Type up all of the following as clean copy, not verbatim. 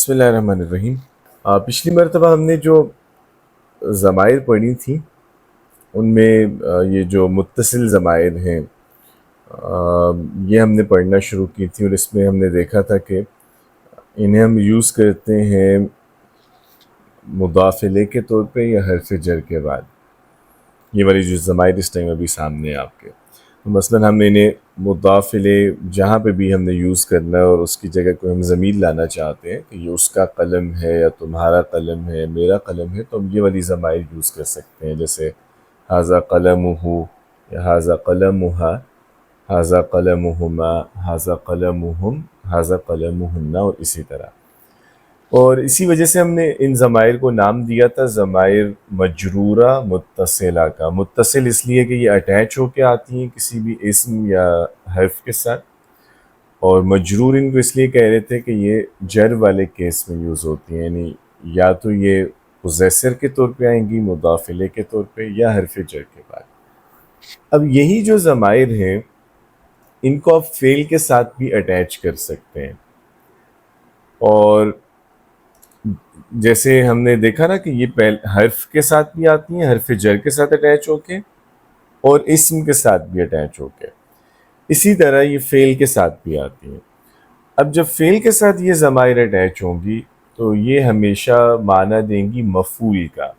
بسم اللہ الرحمن الرحیم۔ پچھلی مرتبہ ہم نے جو ضمائر پڑھی تھیں ان میں یہ جو متصل ضمائر ہیں یہ ہم نے پڑھنا شروع کی تھی، اور اس میں ہم نے دیکھا تھا کہ انہیں ہم یوز کرتے ہیں مضاف الیہ کے طور پہ یا حرف جر کے بعد۔ یہ والی جو ضمائر اس ٹائم ابھی سامنے ہیں آپ کے، مثلا ہم انہیں مضاف الیہ جہاں پہ بھی ہم نے یوز کرنا ہے اور اس کی جگہ کوئی ہم ضمیر لانا چاہتے ہیں کہ یہ اس کا قلم ہے یا تمہارا قلم ہے، میرا قلم ہے، تو ہم یہ والی ضمائر یوز کر سکتے ہیں، جیسے ھذا قلمہ یا ھذا قلمھا، ھذا قلمھما، ھذا قلمھم، ھذا قلمھن، اور اسی طرح۔ اور اسی وجہ سے ہم نے ان ضمائر کو نام دیا تھا ضمائر مجرورہ متصلہ کا۔ متصل اس لیے کہ یہ اٹیچ ہو کے آتی ہیں کسی بھی اسم یا حرف کے ساتھ، اور مجرور ان کو اس لیے کہہ رہے تھے کہ یہ جر والے کیس میں یوز ہوتی ہیں، یعنی یا تو یہ پوزیسر کے طور پہ آئیں گی مضاف الیہ کے طور پہ یا حرف جر کے بعد۔ اب یہی جو ضمائر ہیں ان کو آپ فعل کے ساتھ بھی اٹیچ کر سکتے ہیں، اور جیسے ہم نے دیکھا نا کہ یہ حرف کے ساتھ بھی آتی ہیں، حرف جر کے ساتھ اٹیچ ہو کے، اور اسم کے ساتھ بھی اٹیچ ہو کے، اسی طرح یہ فعل کے ساتھ بھی آتی ہیں۔ اب جب فعل کے ساتھ یہ ضمائر اٹیچ ہوں گی تو یہ ہمیشہ معنی دیں گی مفعول کا،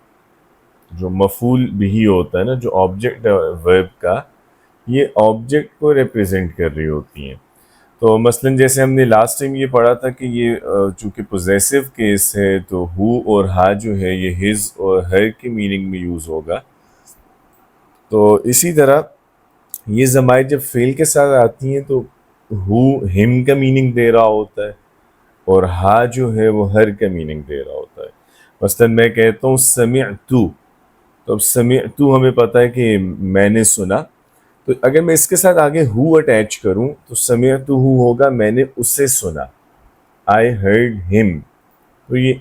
جو مفعول بھی ہوتا ہے نا، جو آبجیکٹ ورب کا، یہ آبجیکٹ کو ریپریزنٹ کر رہی ہوتی ہیں۔ تو مثلا جیسے ہم نے لاسٹ ٹائم یہ پڑھا تھا کہ یہ چونکہ پوزیسو کیس ہے تو ہو اور ہا جو ہے یہ ہز اور ہر کے میننگ میں یوز ہوگا، تو اسی طرح یہ ضمائر جب فعل کے ساتھ آتی ہیں تو ہو ہم کا میننگ دے رہا ہوتا ہے، اور ہا جو ہے وہ ہر کا میننگ دے رہا ہوتا ہے۔ مثلا میں کہتا ہوں سمعت، تو اب سمعت ہمیں پتہ ہے کہ میں نے سنا، تو اگر میں اس کے ساتھ آگے ہو اٹیچ کروں تو سمعت ہو ہوگا میں نے اسے سنا، I heard him۔ تو یہ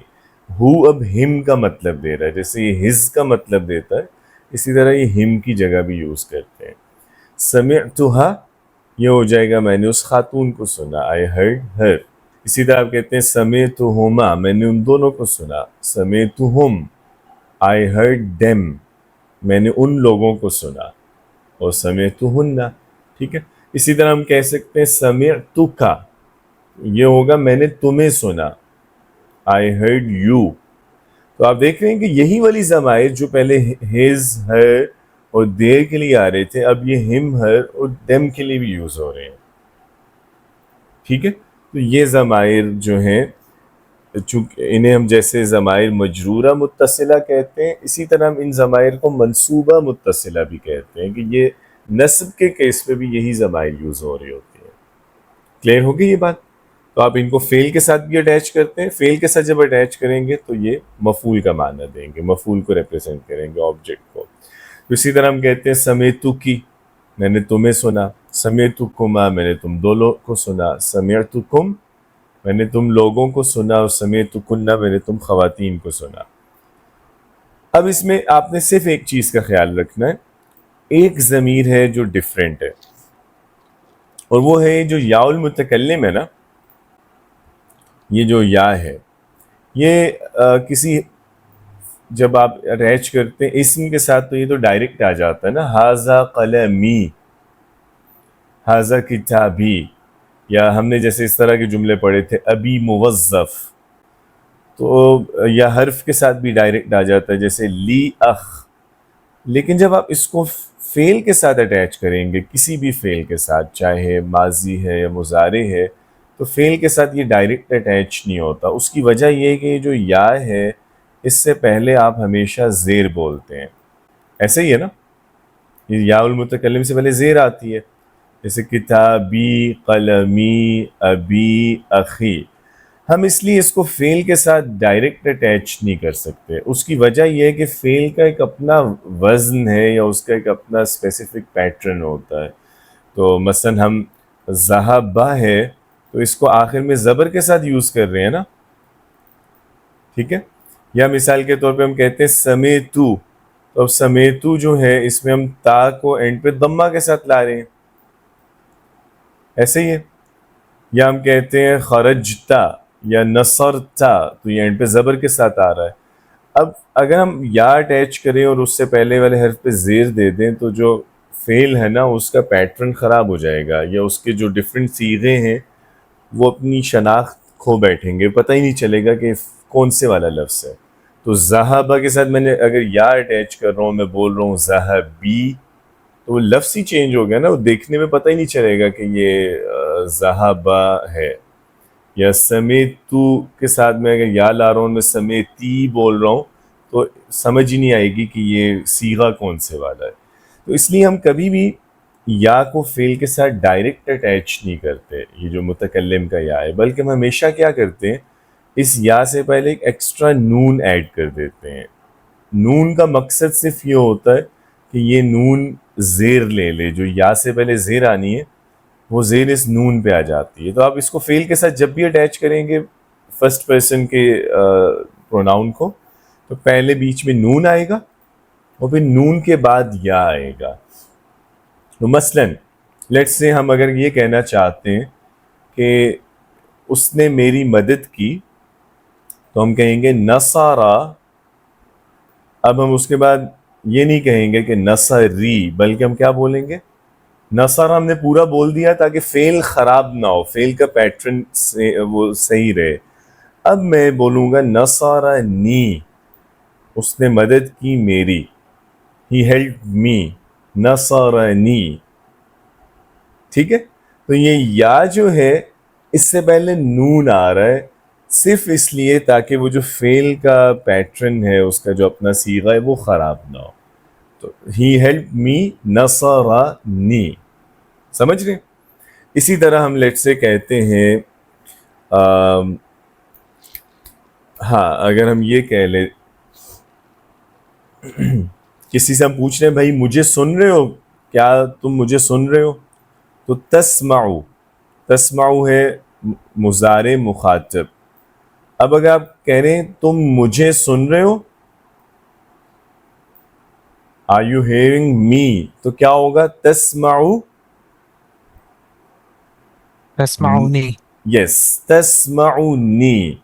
ہو اب ہم کا مطلب دے رہا ہے، جیسے یہ ہز کا مطلب دیتا ہے، اسی طرح یہ ہم کی جگہ بھی یوز کرتے ہیں۔ سمعتها یہ ہو جائے گا میں نے اس خاتون کو سنا، I heard her۔ اسی طرح آپ کہتے ہیں سمعتهما میں نے ان دونوں کو سنا، سمعتهم I heard them میں نے ان لوگوں کو سنا، اور سمعتهن، ٹھیک ہے۔ اسی طرح ہم کہہ سکتے ہیں سمعتک یہ ہوگا میں نے تمہیں سنا، I heard you۔ تو آپ دیکھ رہے ہیں کہ یہی والی ضمائر جو پہلے his her اور their کے لیے آ رہے تھے، اب یہ him her اور them کے لیے بھی یوز ہو رہے ہیں، ٹھیک ہے۔ تو یہ ضمائر جو ہیں چونکہ انہیں ہم جیسے ضمائر مجرورہ متصلہ کہتے ہیں، اسی طرح ہم ان ضمائر کو منصوبہ متصلہ بھی کہتے ہیں، کہ یہ نصب کے کیس پہ بھی یہی ضمائر یوز ہو رہی ہوتی ہیں۔ کلیئر ہو گئی یہ بات؟ تو آپ ان کو فعل کے ساتھ بھی اٹیچ کرتے ہیں، فعل کے ساتھ جب اٹیچ کریں گے تو یہ مفعول کا معنی دیں گے، مفعول کو ریپرزینٹ کریں گے، آبجیکٹ کو۔ اسی طرح ہم کہتے ہیں سمعتکی میں نے تمہیں سنا، سمعتکما میں نے تم دونوں کو سنا، سمعتکم میں نے تم لوگوں کو سنا، اور سمعتکن میں نے تم خواتین کو سنا۔ اب اس میں آپ نے صرف ایک چیز کا خیال رکھنا ہے، ایک ضمیر ہے جو ڈیفرنٹ ہے، اور وہ ہے جو یا المتکلم ہے نا، یہ جو یا ہے یہ کسی جب آپ اٹیچ کرتے ہیں اسم کے ساتھ تو یہ تو ڈائریکٹ آ جاتا ہے نا، ھذا قلمی، ھذا کتابی، یا ہم نے جیسے اس طرح کے جملے پڑھے تھے ابی موظف، تو یا حرف کے ساتھ بھی ڈائریکٹ آ جاتا ہے جیسے لی اخ۔ لیکن جب آپ اس کو فعل کے ساتھ اٹیچ کریں گے، کسی بھی فعل کے ساتھ، چاہے ماضی ہے یا مضارع ہے، تو فعل کے ساتھ یہ ڈائریکٹ اٹیچ نہیں ہوتا۔ اس کی وجہ یہ ہے کہ یہ جو یا ہے اس سے پہلے آپ ہمیشہ زیر بولتے ہیں، ایسے ہی ہے نا، یہ یا المتکلم سے پہلے زیر آتی ہے، جیسے کتابی، قلمی، ابی، اخی۔ ہم اس لیے اس کو فعل کے ساتھ ڈائریکٹ اٹیچ نہیں کر سکتے، اس کی وجہ یہ ہے کہ فعل کا ایک اپنا وزن ہے یا اس کا ایک اپنا اسپیسیفک پیٹرن ہوتا ہے۔ تو مثلا ہم ذہب ہے تو اس کو آخر میں زبر کے ساتھ یوز کر رہے ہیں نا، ٹھیک ہے۔ یا مثال کے طور پہ ہم کہتے ہیں سمیتو، تو اب سمیتو جو ہے اس میں ہم تا کو اینڈ پہ ضمہ کے ساتھ لا رہے ہیں، ایسے ہی ہے۔ یا ہم کہتے ہیں خرجتا، یا نصرتا تو یہ اینڈ پہ زبر کے ساتھ آ رہا ہے. اب اگر ہم یا اٹیچ کریں اور اس سے پہلے والے حرف پہ زیر دے دیں تو جو فعل ہے نا اس کا پیٹرن خراب ہو جائے گا، یا اس کے جو ڈفرینٹ صیغے ہیں وہ اپنی شناخت کھو بیٹھیں گے، پتہ ہی نہیں چلے گا کہ کون سے والا لفظ ہے. تو ذہبہ کے ساتھ میں نے اگر یا اٹیچ کر رہا ہوں، میں بول رہا ہوں ذہبی، تو وہ لفظ ہی چینج ہو گیا نا، وہ دیکھنے میں پتہ ہی نہیں چلے گا کہ یہ ذہبہ ہے. یا سمیتو کے ساتھ میں اگر یا لا رہا ہوں، میں سمیتی بول رہا ہوں، تو سمجھ ہی نہیں آئے گی کہ یہ صیغہ کون سے والا ہے. تو اس لیے ہم کبھی بھی یا کو فعل کے ساتھ ڈائریکٹ اٹیچ نہیں کرتے، یہ جو متکلم کا یا ہے، بلکہ ہم ہمیشہ کیا کرتے ہیں، اس یا سے پہلے ایک ایکسٹرا نون ایڈ کر دیتے ہیں. نون کا مقصد صرف یہ ہوتا ہے کہ یہ نون زیر لے لے، جو یا سے پہلے زیر آنی ہے وہ زیر اس نون پہ آ جاتی ہے. تو آپ اس کو فعل کے ساتھ جب بھی اٹیچ کریں گے فرسٹ پرسن کے پروناؤن کو، تو پہلے بیچ میں نون آئے گا اور پھر نون کے بعد یا آئے گا. تو مثلاً لیٹس سے ہم اگر یہ کہنا چاہتے ہیں کہ اس نے میری مدد کی، تو ہم کہیں گے نصارا. اب ہم اس کے بعد یہ نہیں کہیں گے کہ نصری، بلکہ ہم کیا بولیں گے، نصر ہم نے پورا بول دیا تاکہ فعل خراب نہ ہو، فعل کا پیٹرن سے وہ صحیح رہے. اب میں بولوں گا نصرنی، اس نے مدد کی میری، ہی ہیلپ می، نصرنی. ٹھیک ہے، تو یہ یا جو ہے اس سے پہلے نون آ رہا ہے صرف اس لیے تاکہ وہ جو فعل کا پیٹرن ہے، اس کا جو اپنا صیغہ ہے وہ خراب نہ ہو. تو ہی ہیلپ می نصرنی، سمجھ رہے ہیں؟ اسی طرح ہم لیٹ سے کہتے ہیں ہاں اگر ہم یہ کہہ لیں، کسی سے ہم پوچھ رہے ہیں بھائی مجھے سن رہے ہو، کیا تم مجھے سن رہے ہو؟ تو تسمعو، تسمعو ہے مضارع مخاطب. اب اگر آپ کہہ رہے ہیں تم مجھے سن رہے ہو، آر یو ہیئرنگ می، تو کیا ہوگا، تسمعو، تسمعونی. یس تسمعونی.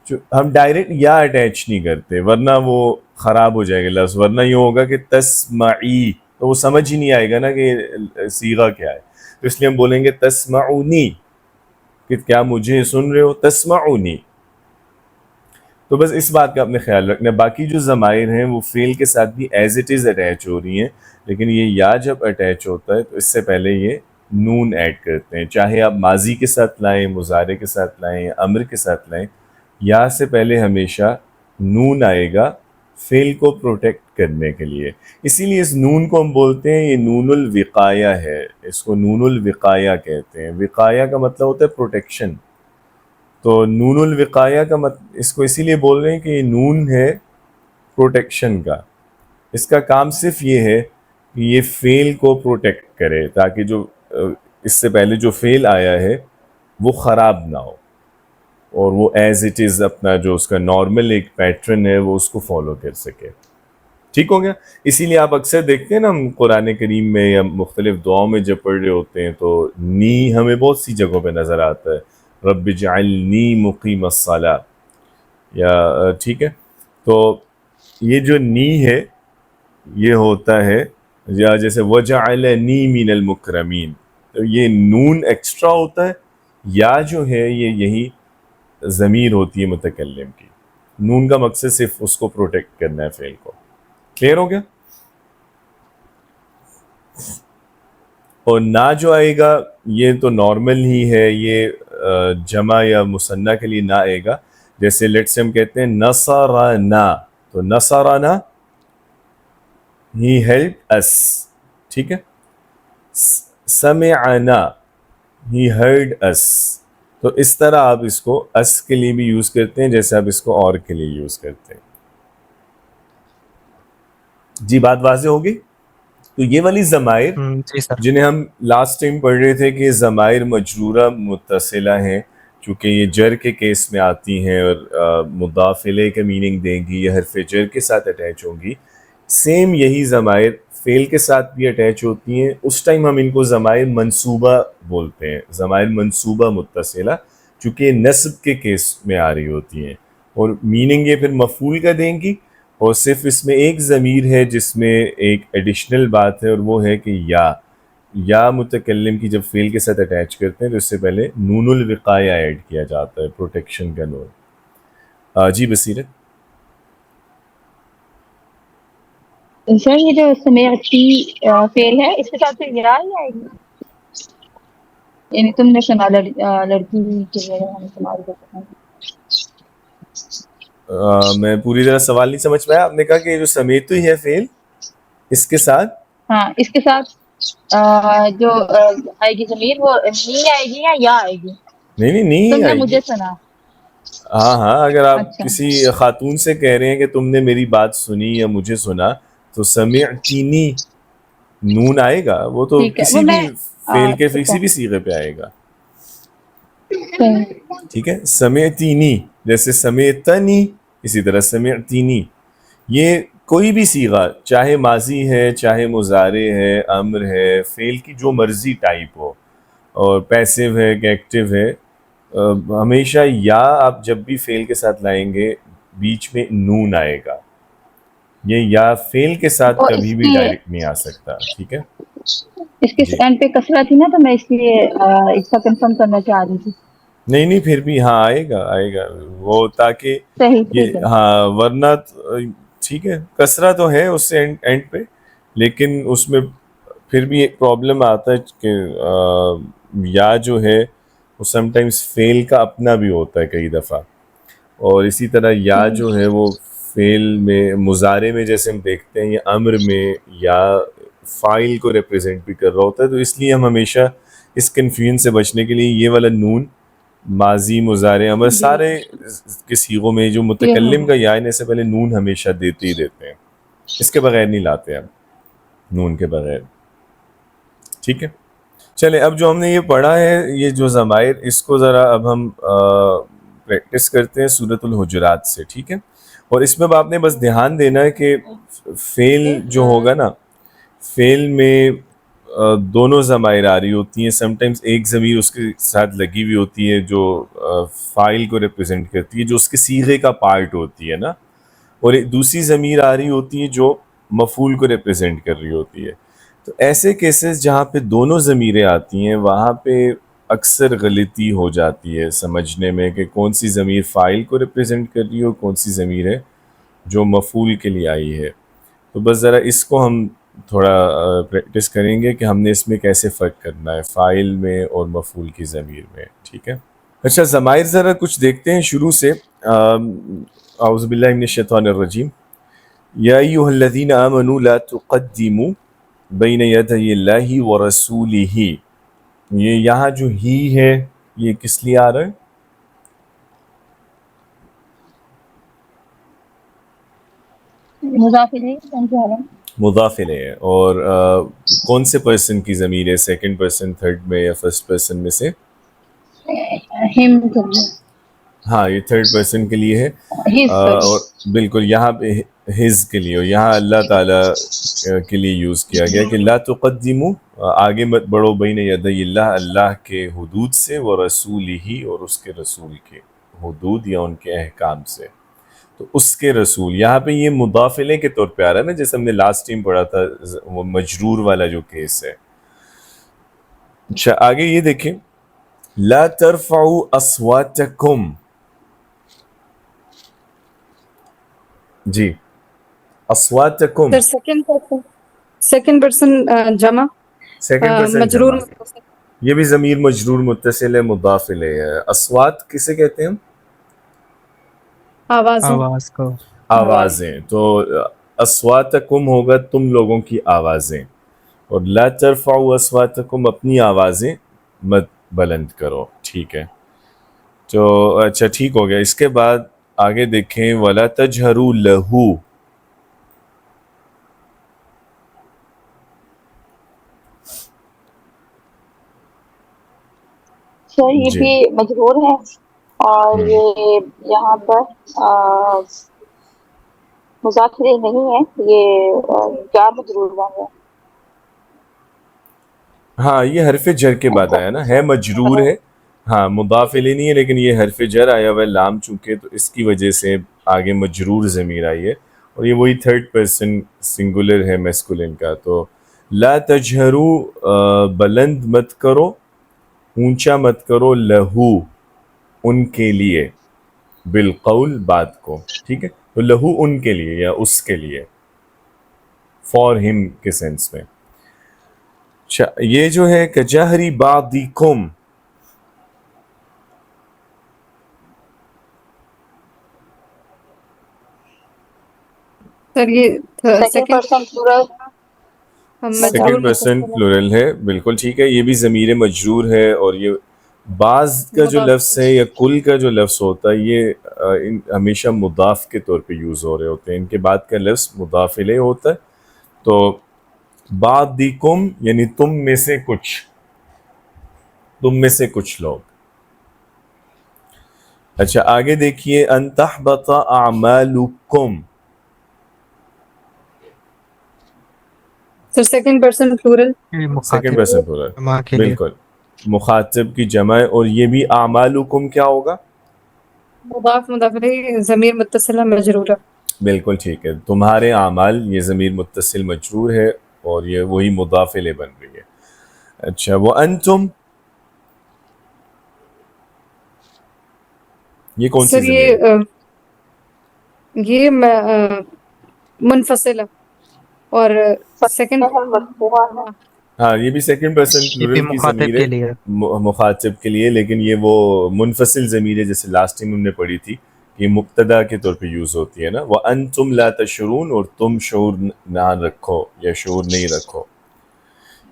ہم ڈائریکٹ یا اٹیچ نہیں کرتے ورنہ وہ خراب ہو جائے گا لفظ، ورنہ یہ ہوگا کہ تسمعی، تو وہ سمجھ ہی نہیں آئے گا نا کہ صیغہ کیا ہے. تو اس لیے ہم بولیں گے تسمعونی، کہ کیا مجھے سن رہے ہو، تسمعونی. تو بس اس بات کا اپنے خیال رکھنا. باقی جو ضمائر ہیں وہ فعل کے ساتھ بھی ایز اٹ از اٹیچ ہو رہی ہیں، لیکن یہ یا جب اٹیچ ہوتا ہے تو اس سے پہلے یہ نون ایڈ کرتے ہیں، چاہے آپ ماضی کے ساتھ لائیں، مضارع کے ساتھ لائیں، یا امر کے ساتھ لائیں، یا سے پہلے ہمیشہ نون آئے گا فعل کو پروٹیکٹ کرنے کے لیے. اسی لیے اس نون کو ہم بولتے ہیں یہ نون الوقایہ ہے، اس کو نون الوقایہ کہتے ہیں. وقایہ کا مطلب ہوتا ہے پروٹیکشن. تو نون الوقایہ کا اس کو اسی لیے بول رہے ہیں کہ یہ نون ہے پروٹیکشن کا. اس کا کام صرف یہ ہے کہ یہ فعل کو پروٹیکٹ کرے تاکہ جو اس سے پہلے جو فعل آیا ہے وہ خراب نہ ہو، اور وہ ایز اٹ از اپنا جو اس کا نارمل ایک پیٹرن ہے وہ اس کو فالو کر سکے. ٹھیک ہو گیا؟ اسی لیے آپ اکثر دیکھتے ہیں نا ہم قرآن کریم میں یا مختلف دعاؤں میں جب پڑھ رہے ہوتے ہیں تو نی ہمیں بہت سی جگہوں پہ نظر آتا ہے، رب اجعلنی مقیم الصلاۃ، یا ٹھیک ہے. تو یہ جو نی ہے یہ ہوتا ہے، یا جیسے وجعلنی من المکرمین، تو یہ نون ایکسٹرا ہوتا ہے. یا جو ہے یہ یہی ضمیر ہوتی ہے متکلم کی. نون کا مقصد صرف اس کو پروٹیکٹ کرنا ہے فعل کو. کلیئر ہو گیا؟ اور نہ جو آئے گا یہ تو نارمل ہی ہے، یہ جمع یا مثنیٰ کے لیے نہ آئے گا. جیسے لیٹ سے ہم کہتے ہیں نصرنا، تو نصرنا ہی ہیلپ اس، ٹھیک ہے. سمعنا ہی ہرڈ اس. تو اس طرح آپ اس کو اس کے لیے بھی یوز کرتے ہیں جیسے آپ اس کو اور کے لیے یوز کرتے ہیں. جی بات واضح ہوگی؟ تو یہ والی ضمائر جی سر. جنہیں ہم لاسٹ ٹائم پڑھ رہے تھے کہ ضمائر مجرورہ متصلہ ہیں، چونکہ یہ جر کے کیس میں آتی ہیں اور مضاف الیہ کا میننگ دیں گی یا حرف جر کے ساتھ اٹیچ ہوں گی. سیم یہی ضمائر فعل کے ساتھ بھی اٹیچ ہوتی ہیں. اس ٹائم ہم ان کو ضمائر منصوبہ بولتے ہیں، ضمائر منصوبہ متصلہ. چونکہ یہ نصب کے کیس میں آ رہی ہوتی ہیں، اور میننگ یہ پھر مفعول کا دیں گی، اور صرف اس میں ایک ضمیر ہے جس میں ایک ایڈیشنل بات ہے، اور وہ ہے کہ یا متکلم کی جب فعل کے ساتھ اٹیچ کرتے ہیں تو اس سے پہلے نون الوقایہ ایڈ کیا جاتا ہے، پروٹیکشن کا نون۔ جی بصیرت۔ سر یہ جو سمعتی فعل ہے اس کے ساتھ پھر یا ہی آئے گی، یعنی تم نے سنا لڑکی کے لیے ہم استعمال کرتے ہیں۔ میں پوری طرح سوال نہیں سمجھ پایا، آپ نے کہا کہ یہ جو سمیت ہی ہے فعل اس کے ساتھ، ہاں اس کے ساتھ جو آئے گی ضمیر وہ نہیں آئے گی یا آئے گی؟ نہیں تم نے آئے گی۔ مجھے سنا۔ ہاں اگر آپ اچھا کسی خاتون سے کہہ رہے ہیں کہ تم نے میری بات سنی یا مجھے سنا تو سمعتینی نون آئے گا، وہ تو ٹھیک ہے، وہ کسی میں بھی فعل کے ٹھیک کسی ہے بھی صیغے پہ آئے گا، صحیح۔ ٹھیک ہے۔ سمعتینی جیسے سمعتنی، اسی طرح سمعتینی، یہ کوئی بھی صیغہ چاہے ماضی ہے، چاہے مضارع ہے، امر ہے، فعل کی جو مرضی ٹائپ ہو، اور پیسو ہے کہ ایکٹیو ہے، ہمیشہ یا آپ جب بھی فعل کے ساتھ لائیں گے بیچ میں نون آئے گا، یہ یا فعل کے ساتھ وہ کبھی بھی ڈائریکٹ نہیں آ سکتا، ٹھیک ہے اس کے جی۔ اینڈ پہ کسرہ تھی نا، تو میں اس لیے اس کا کنفرم کرنا چاہ رہی تھی۔ نہیں پھر بھی ہاں آئے گا وہ، تاکہ صحیح ٹھیک یہ ہے۔ ہاں، ورنہ ٹھیک ہے کسرہ تو ہے اس سے اینڈ پہ، لیکن اس میں پھر بھی ایک پرابلم آتا ہے کہ یا جو ہے وہ سم ٹائمز فعل کا اپنا بھی ہوتا ہے کئی دفعہ، اور اسی طرح یا جو ہے وہ فعل میں مضارع میں جیسے ہم دیکھتے ہیں، یا امر میں یا فاعل کو ریپرزینٹ بھی کر رہا ہوتا ہے، تو اس لیے ہم ہمیشہ اس کنفیوژن سے بچنے کے لیے یہ والا نون ماضی مضارع امر سارے کے صیغوں میں جو متکلم کا یا آنے سے پہلے نون ہمیشہ دیتے ہی دیتے ہیں، اس کے بغیر نہیں لاتے ہم، نون کے بغیر، ٹھیک ہے۔ چلیں اب جو ہم نے یہ پڑھا ہے یہ جو ضمائر، اس کو ذرا اب ہم پریکٹس کرتے ہیں سورۃ الحجرات سے، ٹھیک ہے۔ اور اس میں اب آپ نے بس دھیان دینا ہے کہ فعل جو ہوگا نا، فعل میں دونوں ضمائر آ رہی ہوتی ہیں، سم ٹائمز ایک ضمیر اس کے ساتھ لگی ہوئی ہوتی ہے جو فاعل کو ریپرزینٹ کرتی ہے، جو اس کے صیغے کا پارٹ ہوتی ہے نا، اور ایک دوسری ضمیر آ رہی ہوتی ہے جو مفعول کو ریپرزینٹ کر رہی ہوتی ہے۔ تو ایسے کیسز جہاں پہ دونوں ضمیریں آتی ہیں وہاں پہ اکثر غلطی ہو جاتی ہے سمجھنے میں کہ کون سی ضمیر فاعل کو ریپرزینٹ کر رہی ہے اور کون سی ضمیر ہے جو مفعول کے لیے آئی ہے۔ تو بس ذرا اس کو ہم تھوڑا پریکٹس کریں گے کہ ہم نے اس میں کیسے فرق کرنا ہے فاعل میں اور مفعول کی ضمیر میں، ٹھیک ہے۔ اچھا ضمائر ذرا کچھ دیکھتے ہیں شروع سے۔ اعوذ باللہ من الشیطان الرجیم۔ یا ایھا الذین آمنوا لا تقدموا بین یدی اللہ ورسولہ، یہ یہاں جو ہی ہے یہ کس لیے آ رہا ہے؟ مضاف الیہ سمجھا رہا ہوں۔ مضاف الیہ ہے، اور کون سے پرسن کی ضمیر ہے، سیکنڈ پرسن، تھرڈ میں یا فرسٹ پرسن میں سے؟ ہم کرنا ہاں یہ تھرڈ پرسن کے لیے ہے، ہز اور بالکل یہاں پہ ہز کے لیے، اور یہاں اللہ تعالیٰ کے لیے یوز کیا گیا کہ لا تقدمو، آگے مت بڑھو، بین یدی اللہ، اللہ کے حدود سے، و رسولہ، اور اس کے رسول کے حدود یا ان کے احکام سے، تو اس کے رسول، یہاں پہ یہ مضاف الیہ کے طور پہ آ رہا ہے نا، جیسے ہم نے لاسٹ ٹائم پڑھا تھا وہ مجرور والا جو کیس ہے۔ اچھا آگے یہ دیکھیں، لا ترفعوا اصواتکم، جی اصواتکم، سر سیکنڈ پرسن جمع سیکنڈ پرسن مجرور جمع، یہ بھی ضمیر مجرور متصل ہے، مضاف الیہ ہے۔ اصوات کسے کہتے ہیں ہم؟ آوازیں۔ آواز کو آوازیں، تو اصواتکم ہوگا تم لوگوں کی آوازیں، اور لا ترفعوا اصواتکم، اپنی آوازیں مت بلند کرو، ٹھیک ہے۔ تو اچھا ٹھیک ہو گیا، اس کے بعد آگے دیکھیں، ولا تجہروا لہ، سر یہ جی بھی مجرور ہے، اور یہ یہاں پر مضاف الیہ نہیں ہے، یہ جار مجرور ہوا ہے۔ ہاں یہ حرف جر کے بعد آیا نا، ہے مجرور ہے، ہاں مضاف الیہ نہیں ہے لیکن یہ حرف جر آیا ہوا ہے لام چونکہ، تو اس کی وجہ سے آگے مجرور ضمیر آئی ہے، اور یہ وہی تھرڈ پرسن سنگولر ہے میسکولن کا. تو لا تجہروا بلند مت کرو، اونچا مت کرو، لہو ان کے لیے، بالقول بات کو، ٹھیک ہے. تو لہو ان کے لیے یا اس کے لیے، فار ہم کے سینس میں. اچھا یہ جو ہے کجہری بعضکم، سر یہ سیکنڈ سیکنڈ پرسن پورا مجرور سیکنڈ پرسن متصل پلورل ہے، بالکل ٹھیک ہے. یہ بھی ضمیر مجرور ہے، اور یہ بعض کا جو مضاف لفظ ہے یا کل کا جو لفظ ہوتا ہے یہ ہمیشہ مضاف کے طور پہ یوز ہو رہے ہوتے ہیں. ان کے بعد کا لفظ مضاف الیہ ہوتا ہے. تو بعضکم یعنی تم میں سے کچھ، تم میں سے کچھ لوگ. اچھا آگے دیکھیے ان تحبط اعمالکم، سر سیکنڈ پرسن پلورل سیکنڈ مخاطب پرسن پلورل، جمع کے لیے بالکل مخاطب کی جمع ہے. اور یہ بھی اعمالکم کیا ہوگا؟ مضاف مضاف الیہ ضمیر متصلہ مجرورہ. بالکل ٹھیک ہے، تمہارے اعمال، یہ ضمیر متصل مجرور ہے اور یہ وہی مضاف الیہ بن رہی ہے. اچھا وانتم، یہ کون سی سر ضمیر ہے؟ یہ منفصلہ، اور سیکنڈ ہاں یہ بھی سیکنڈ پرسن یہ بھی پلورل کی مخاطب ضمیر کے ہے، لیے. مخاطب کے لیے، لیکن یہ وہ منفصل ضمیر ہے جیسے لاسٹ ٹائم ہم نے پڑھی تھی، یہ مبتدا کے طور پہ یوز ہوتی ہے نا. وَأَنْتُمْ لَا تَشْعُرُونَ، اور تم شعور نہ رکھو یا شعور نہیں رکھو،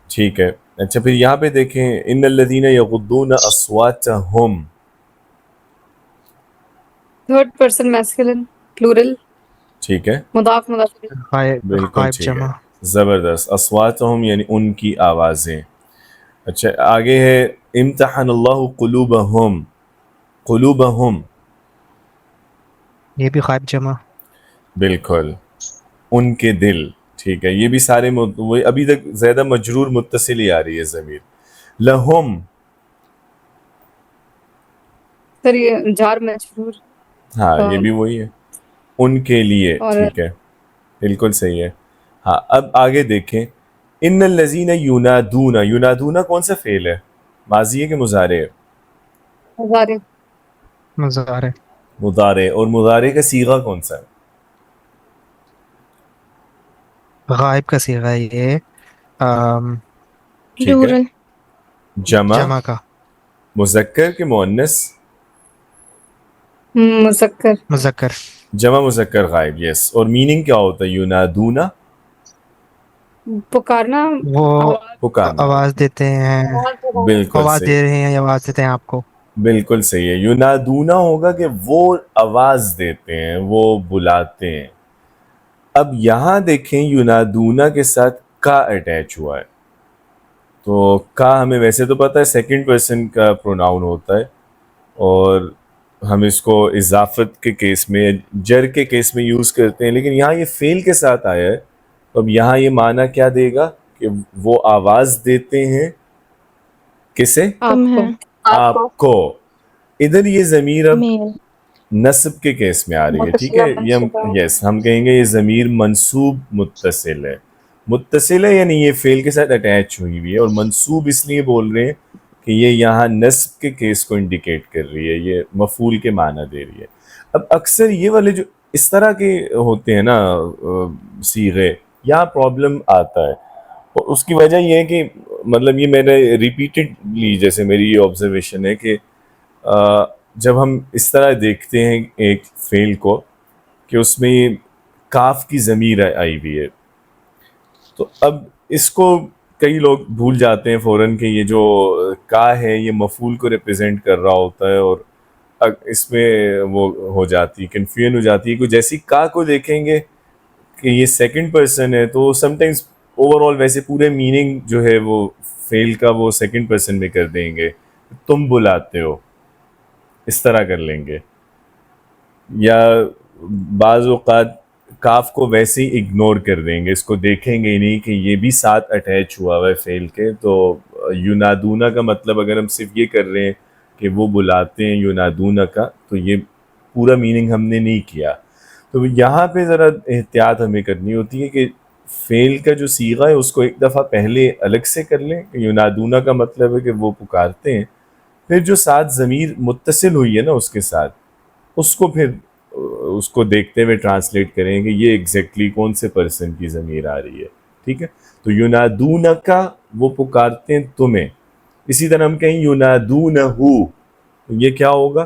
ٹھیک ہے. اچھا پھر یہاں پہ دیکھیں ان الذین یغضون اصواتہم، تھرڈ پرسن میسکولن پلورل، ٹھیک ہے مضاف مضاف الیہ. غائب بالکل غائب ٹھیک جمع. ہے، زبردست. اصواتہم یعنی ان کی آوازیں. اچھا آگے ہے امتحن اللہ قلوبہم، قلوبہم یہ بھی غائب جمع. بالکل ان کے دل، ٹھیک ہے. یہ بھی سارے وہ ابھی تک زیادہ مجرور متصل ہی آ رہی ہے ضمیر. لہم، سر یہ جار مجرور ہاں یہ بھی وہی ہے، ان کے لیے، اور ٹھیک ہے بالکل صحیح ہے. ہاں اب آگے دیکھیں ان الذین ینادون، ینادون کون سا فعل ہے؟ ماضی ہے کہ مضارع ہے؟ مضارع. مضارع. مضارع. اور مضارع کا صیغہ کون سا ہے؟ غائب کا صیغہ ہے یہ ٹھیک ہے. جمع، جمع کا. مذکر کے مؤنث؟ مذکر. مذکر. جمع مذکر غائب، یس. اور میننگ کیا ہوتا ہے ینادون؟ پکارنا، وہ پکارنا. آواز دیتے ہیں، بالکل آواز صحیح، دے رہے ہیں یا آواز دیتے ہیں آپ کو. بالکل صحیح ہے. ینادونا ہوگا کہ وہ آواز دیتے ہیں، وہ بلاتے ہیں. اب یہاں دیکھیں ینادونا کے ساتھ کا اٹیچ ہوا ہے. تو کا ہمیں ویسے تو پتہ ہے سیکنڈ پرسن کا پروناؤن ہوتا ہے، اور ہم اس کو اضافت کے کیس میں، جر کے کیس میں یوز کرتے ہیں، لیکن یہاں یہ فعل کے ساتھ آیا ہے. تو اب یہاں یہ معنی کیا دے گا کہ وہ آواز دیتے ہیں کسے؟ آپ کو. آپ کو. ادھر یہ ضمیر اب نصب کے کیس میں آ رہی ہے، ٹھیک ہے. یہ ہم کہیں گے یہ ضمیر منصوب متصل ہے. متصل ہے یعنی یہ فعل کے ساتھ اٹیچ ہوئی ہوئی ہے، اور منصوب اس لیے بول رہے ہیں کہ یہ یہاں نصب کے کیس کو انڈیکیٹ کر رہی ہے، یہ مفعول کے معنی دے رہی ہے. اب اکثر یہ والے جو اس طرح کے ہوتے ہیں نا صیغے، یہاں پرابلم آتا ہے. اور اس کی وجہ یہ ہے کہ مطلب یہ میں نے ریپیٹڈلی، جیسے میری یہ آبزرویشن ہے کہ جب ہم اس طرح دیکھتے ہیں ایک فعل کو کہ اس میں یہ کاف کی ضمیر آئی ہوئی ہے، تو اب اس کو کئی لوگ بھول جاتے ہیں فوراً کہ یہ جو کا ہے یہ مفعول کو ریپرزینٹ کر رہا ہوتا ہے، اور اس میں وہ ہو جاتی ہے، کنفیوژن ہو جاتی ہے. کہ جیسی کا کو دیکھیں گے کہ یہ سیکنڈ پرسن ہے تو سم ٹائمز اوور آل ویسے پورے میننگ جو ہے وہ فعل کا وہ سیکنڈ پرسن میں کر دیں گے. تم بلاتے ہو، اس طرح کر لیں گے. یا بعض اوقات کاف کو ویسے ہی اگنور کر دیں گے، اس کو دیکھیں گے ہی نہیں کہ یہ بھی ساتھ اٹیچ ہوا ہوا ہے فعل کے. تو ینادونا کا مطلب اگر ہم صرف یہ کر رہے ہیں کہ وہ بلاتے ہیں ینادون کا، تو یہ پورا میننگ ہم نے نہیں کیا. تو یہاں پہ ذرا احتیاط ہمیں کرنی ہوتی ہے کہ فعل کا جو صیغہ ہے اس کو ایک دفعہ پہلے الگ سے کر لیں کہ ینادون کا مطلب ہے کہ وہ پکارتے ہیں، پھر جو ساتھ ضمیر متصل ہوئی ہے نا اس کے ساتھ، اس کو پھر اس کو دیکھتے ہوئے ٹرانسلیٹ کریں کہ یہ ایگزیکٹلی کون سے پرسن کی ضمیر آ رہی ہے. ٹھیک ہے، تو ینادون کا وہ پکارتے ہیں تمہیں. اسی طرح ہم کہیں ینادونہو، یہ کیا ہوگا؟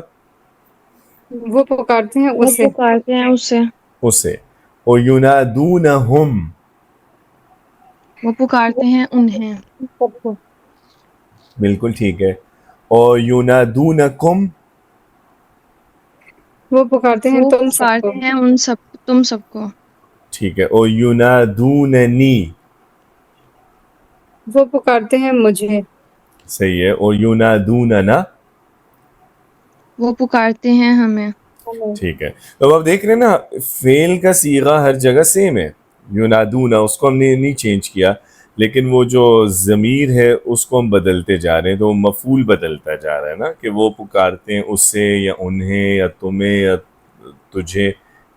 وہ پکارتے ہیں وہ اسے. پکارتے ہیں اسے. اسے. اور ینادونہم، وہ پکارتے ہیں انہیں. سب کو. بالکل ٹھیک ہے. اور ینادونکم، وہ پکارتے ہیں وہ تم سب کو. پکارتے ہیں ان سب تم سب کو. ٹھیک ہے. اور ینادوننی، وہ پکارتے ہیں مجھے. صحیح ہے. اور ینادوننا، وہ پکارتے ہیں ہمیں. ٹھیک ہے. تو اب دیکھ رہے ہیں نا فعل کا صیغہ ہر جگہ سیم ہے. ینادون اس کو ہم نے نہیں چینج کیا، لیکن وہ جو ضمیر ہے اس کو ہم بدلتے جا رہے ہیں، تو وہ مفعول بدلتا جا رہا ہے نا، کہ وہ پکارتے ہیں اسے یا انہیں یا تمہیں یا تجھے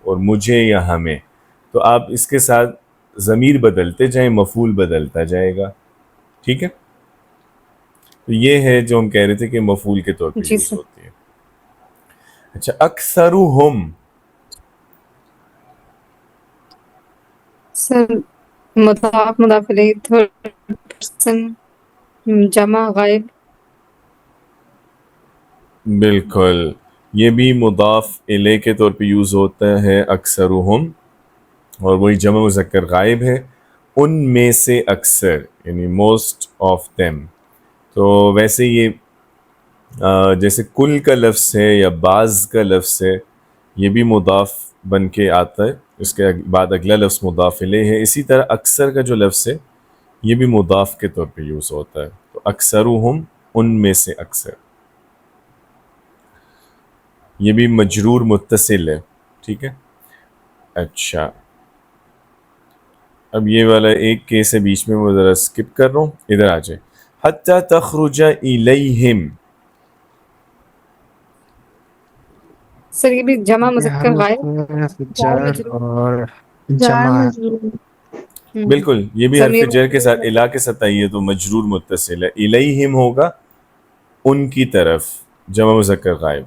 اور مجھے یا ہمیں. تو آپ اس کے ساتھ ضمیر بدلتے جائیں، مفعول بدلتا جائے گا. ٹھیک ہے، تو یہ ہے جو ہم کہہ رہے تھے کہ مفعول کے طور پہ جی یوز سر. ہوتی ہے. اچھا، اکثرہم، سر مضاف مضاف الیہ تھرڈ پرسن جمع غائب. بالکل، یہ بھی مضاف الیہ کے طور پہ یوز ہوتا ہے اکثرہم، اور وہی جمع مذکر غائب ہے، ان میں سے اکثر، یعنی موسٹ آف دیم. تو ویسے یہ جیسے کل کا لفظ ہے یا بعض کا لفظ ہے، یہ بھی مضاف بن کے آتا ہے، اس کے بعد اگلا لفظ مضاف الیہ ہے. اسی طرح اکثر کا جو لفظ ہے یہ بھی مضاف کے طور پہ یوز ہوتا ہے. تو اکثرہم، ان میں سے اکثر، یہ بھی مجرور متصل ہے. ٹھیک ہے. اچھا، اب یہ والا ایک کیس ہے بیچ میں، وہ ذرا اسکپ کر رہا ہوں، ادھر آ جائے. حتی تخرج الیہم، سر یہ بھی جمع مذکر غائب. حرف جار جر مجرور. اور جار جمع. مجرور. بالکل یہ بھی حرف ضمیر جر کے ساتھ الا کے ساتھ آئی ہے تو مجرور متصل ہے. الیہم ہوگا ان کی طرف، جمع مذکر غائب.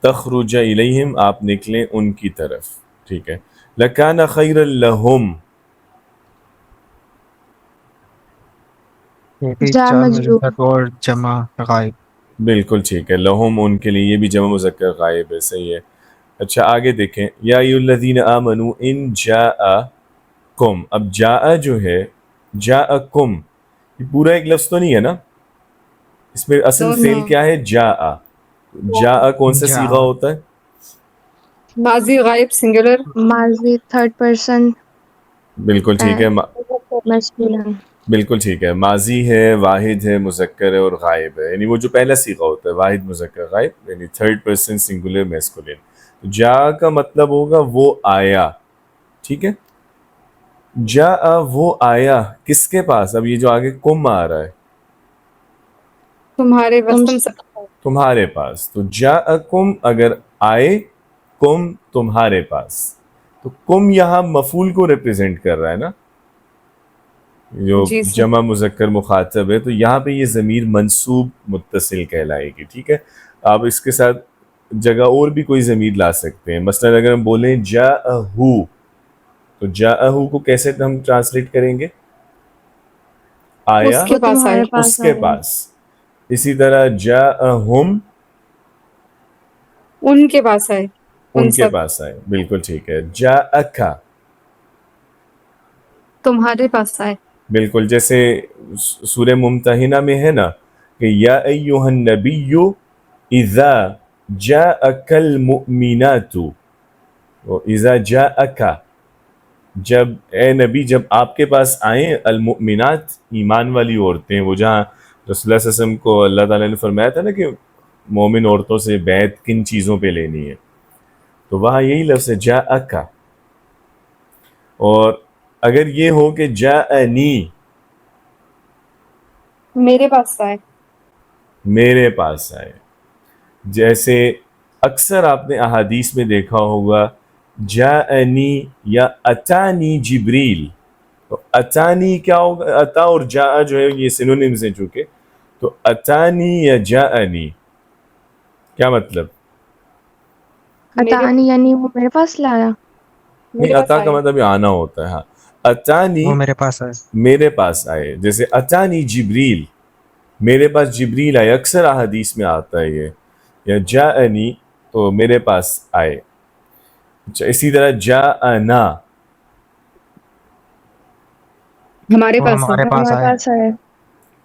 تخرج الیہم، آپ نکلیں ان کی طرف. ٹھیک ہے. لکان خیر لہم، یہ بھی جار جار مجرور. مذکر اور جمع غائب. بالکل ٹھیک ہے. لہم ان کے لیے، یہ بھی جمع مذکر غائب ہے. صحیح ہے. اچھا آگے دیکھیں. یا ایھا الذین آمنوا ان جاءکم، اب جاء جو ہے، جاءکم، یہ پورا ایک لفظ تو نہیں ہے نا، اس میں اصل دونوں. فعل کیا ہے؟ جاء. جاء کون سا جا صیغہ ہوتا ہے؟ ماضی غائب سنگولر. ماضی تھرڈ پرسن بالکل ٹھیک ہے. مسکولن. بالکل ٹھیک ہے. ماضی ہے، واحد ہے، مذکر ہے اور غائب ہے، یعنی وہ جو پہلا صیغہ ہوتا ہے واحد مذکر غائب، یعنی تھرڈ پرسن سنگولر میسکولین. جا کا مطلب ہوگا وہ آیا. ٹھیک ہے. جا وہ آیا کس کے پاس؟ اب یہ جو آگے کم آ رہا ہے، تمہارے بس تم سب. تمہارے پاس. تو جا کم اگر آئے، کم تمہارے پاس، تو کم یہاں مفعول کو ریپرزینٹ کر رہا ہے نا، جو جی سر. جمع مذکر مخاطب ہے، تو یہاں پہ یہ ضمیر منصوب متصل کہلائے گی. ٹھیک ہے. آپ اس کے ساتھ جگہ اور بھی کوئی ضمیر لا سکتے ہیں. مثلا اگر ہم بولیں جاءہو، تو جاءہو کو کیسے ہم ٹرانسلیٹ کریں گے؟ آیا اس کے وہ پاس آئے. تمہارے اس پاس کے آئے. پاس. اسی طرح جاءہم، ان کے پاس آئے. ان کے سب. پاس آئے. بالکل ٹھیک ہے. جاءکا، تمہارے پاس آئے. بالکل جیسے سورہ ممتحنہ میں ہے نا کہ یا ایہا النبی اذا جاءک المؤمنات، اذا جاءک، جب اے نبی، جب آپ کے پاس آئیں المؤمنات، ایمان والی عورتیں. وہ جہاں رسول اللہ صلی اللہ علیہ وسلم کو اللہ تعالیٰ نے فرمایا تھا نا کہ مومن عورتوں سے بیعت کن چیزوں پہ لینی ہے، تو وہاں یہی لفظ ہے جاءک. اور اگر یہ ہو کہ جاءنی، میرے پاس آئے. میرے پاس آئے، جیسے اکثر آپ نے احادیث میں دیکھا ہوگا جاءنی یا اتانی جبریل. تو اتانی کیا ہوگا؟ اتا اور جاء جو ہے یہ سینونیمز ہیں چونکہ، تو اتانی یا جاءنی کیا مطلب؟ اتانی یعنی وہ میرے پاس لایا. نہیں، عطا کا مطلب یہ آنا ہوتا ہے. ہاں، اتانی وہ میرے پاس ہے. میرے پاس آئے. جیسے اتانی جبریل، میرے پاس جبریل آئے، اکثر احادیث میں آتا ہے یہ. یا جاءنی تو میرے پاس آئے. اچھا، اسی طرح جاءنا ہمارے وہ پاس ہے. ہمارے پاس ہمارے آئے. پاس ہے.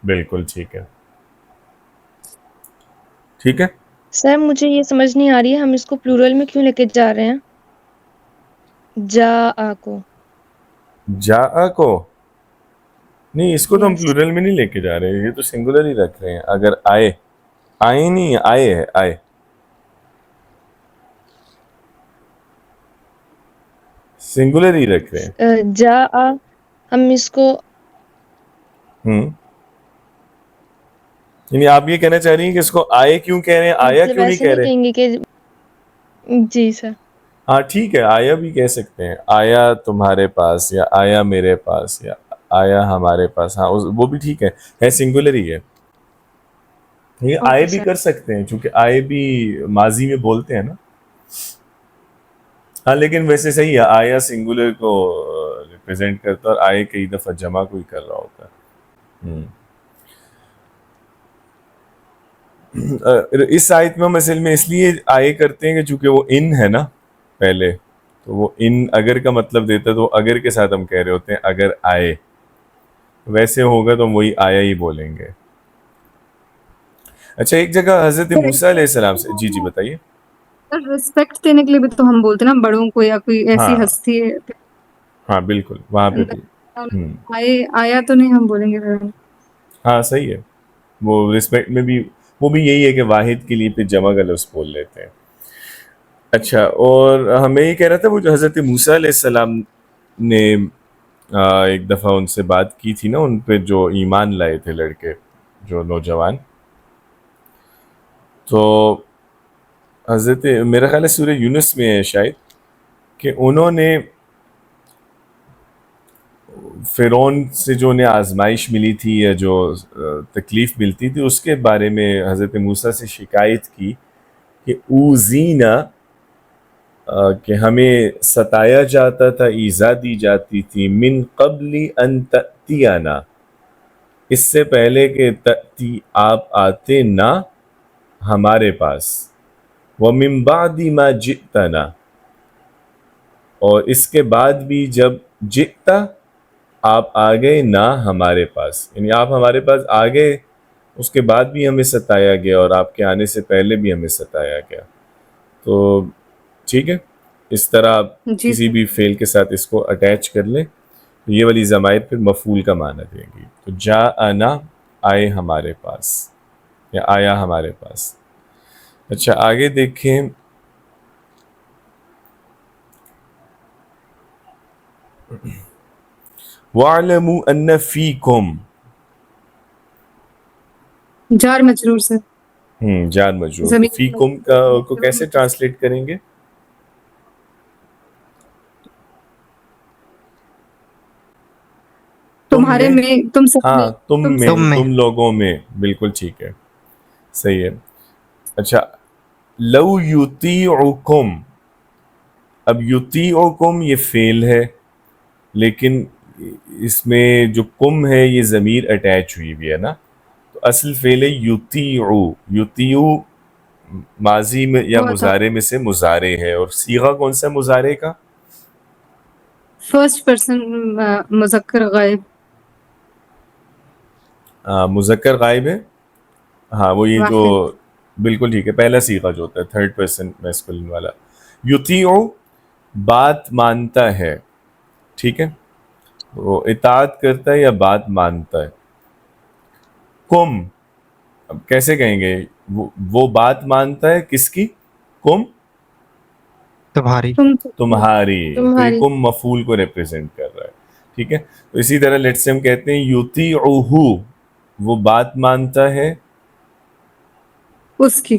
بالکل ٹھیک ہے. ٹھیک ہے. سر مجھے یہ سمجھ نہیں آ رہی ہے ہم اس کو پلورل میں کیوں لے کے جا رہے ہیں جا کو. جاء کو نہیں، اس کو تو ہم Yes. پلورل میں نہیں لے کے جا رہے ہیں، یہ تو سنگولر ہی رکھ رہے ہیں. اگر آئے، آئے نہیں، آئے ہے، آئے سنگولر ہی رکھ رہے ہیں. جا ہم اس کو یعنی آپ یہ کہنا چاہ رہی ہیں کہ اس کو آئے کیوں کہہ رہے ہیں، آیا مطلب کیوں نہیں ایسے کہہ رہے؟ کہیں گے کہ جی سر. ہاں ٹھیک ہے، آیا بھی کہہ سکتے ہیں، آیا تمہارے پاس یا آیا میرے پاس یا آیا ہمارے پاس. ہاں وہ بھی ٹھیک ہے سنگولر ہی ہے. یہ آئے اوکے بھی سر. کر سکتے ہیں چونکہ آئے بھی ماضی میں بولتے ہیں نا. ہاں لیکن ویسے صحیح ہے، آیا سنگولر کو ریپرزینٹ کرتا ہے اور آئے کئی دفعہ جمع کو ہی کر رہا ہوتا ہے. اس آیت میں ہم اصل میں اس لیے آئے کرتے ہیں کہ چونکہ وہ ان ہے نا پہلے، تو وہ ان اگر کا مطلب دیتا ہے، تو اگر کے ساتھ ہم کہہ رہے ہوتے ہیں اگر آئے. ویسے ہوگا تو ہم وہی آیا ہی بولیں گے. اچھا، ایک جگہ حضرت موسیٰ علیہ السلام سے، جی بتائیے. ریسپیکٹ دینے کے لیے بھی تو ہم بولتے ہیں نا بڑوں کو، یا کوئی ایسی ہاں ہستی ہاں بالکل، وہاں پہ بھی آیا تو نہیں ہم بولیں گے. ہاں صحیح ہے. وہ رسپیکٹ میں بھی وہ بھی یہی ہے کہ واحد کے لیے پھر جمع کا لفظ بول لیتے ہیں. اچھا، اور ہمیں یہ کہہ رہا تھا وہ جو حضرت موسیٰ علیہ السلام نے ایک دفعہ ان سے بات کی تھی نا، ان پہ جو ایمان لائے تھے لڑکے، جو نوجوان، تو حضرت میرا خیال ہے سورہ یونس میں ہے شاید، کہ انہوں نے فرعون سے جو انہیں آزمائش ملی تھی یا جو تکلیف ملتی تھی، اس کے بارے میں حضرت موسیٰ سے شکایت کی کہ اوزینا، کہ ہمیں ستایا جاتا تھا، ایذا دی جاتی تھی، من قبل ان تأتینا، اس سے پہلے کہ تأتی آپ آتے نہ ہمارے پاس، ومن بعد ما جئتنا، اور اس کے بعد بھی جب جئتا آپ آ گئے نہ ہمارے پاس، یعنی آپ ہمارے پاس آ گئے، اس کے بعد بھی ہمیں ستایا گیا اور آپ کے آنے سے پہلے بھی ہمیں ستایا گیا. تو ٹھیک ہے، اس طرح آپ جی کسی بھی فعل کے ساتھ اس کو اٹیچ کر لیں تو یہ والی ضمائر پھر مفعول کا معنی دیں گی. تو جاءنا آئے ہمارے پاس یا آیا ہمارے پاس. اچھا آگے دیکھیں. وَاعْلَمُوا أَنَّ فِيكُمْ، جار مجرور سے جار مجرور، تو زمین فیکم کو کیسے ٹرانسلیٹ کریں گے؟ تمہارے میں، تم سب ہاں میں، تم میں، تم میں. تم لوگوں میں، بالکل ٹھیک ہے، صحیح ہے. اچھا، لو یطیعکم، اب یطیعکم یہ فعل ہے، لیکن اس میں جو کم ہے یہ ضمیر اٹیچ ہوئی بھی ہے نا، تو اصل فعل ہے یطیعو. یطیعو ماضی میں یا مضارع میں سے مضارع ہے، اور صیغہ کون سا مضارع کا؟ فرسٹ پرسن مذکر غائب. مذکر غائب ہے. ہاں وہ یہ جو واحد. بالکل ٹھیک ہے، پہلا صیغہ جو ہوتا ہے تھرڈ پرسن میسکولن والا. یطیعو بات مانتا ہے، ٹھیک ہے، وہ اطاعت کرتا ہے یا بات مانتا ہے. کم، اب کیسے کہیں گے؟ وہ بات مانتا ہے کس کی؟ کم، تمہاری. تمہاری. تو یہ تمہاری. کم مفعول کو ریپرزینٹ کر رہا ہے، ٹھیک ہے. تو اسی طرح لیٹ سے ہم کہتے ہیں یطیعہ، وہ بات مانتا ہے اس کی.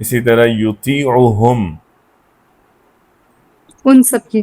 اسی طرح یطیعہم ان سب کی.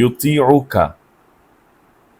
یطیعک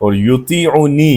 اور یطیعنی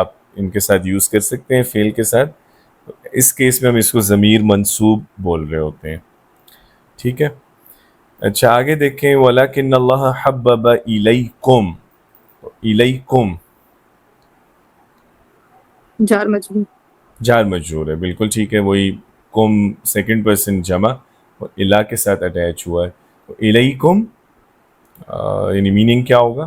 آپ ان کے ساتھ یوز کر سکتے ہیں فعل کے ساتھ. اس کیس میں ہم اس کو ضمیر منصوب بول رہے ہوتے ہیں. ٹھیک ہے. اچھا آگے دیکھیں وَلَكِنَّ اللَّهَ حَبَّبَ إِلَيْكُمْ. إِلَيْكُمْ جار مجرور. جار مجرور ہے بالکل ٹھیک ہے. وہی کم سیکنڈ پرسن جمع اور الا کے ساتھ اٹیچ ہوا ہے. تو الیکم یعنی میننگ کیا ہوگا؟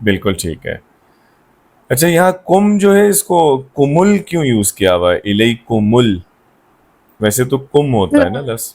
بالکل ٹھیک ہے. اچھا یہاں کم جو ہے اس کو کمل کیوں یوز کیا ہوا ہے؟ الیکمل ویسے تو کم ہوتا ہے نا لفظ.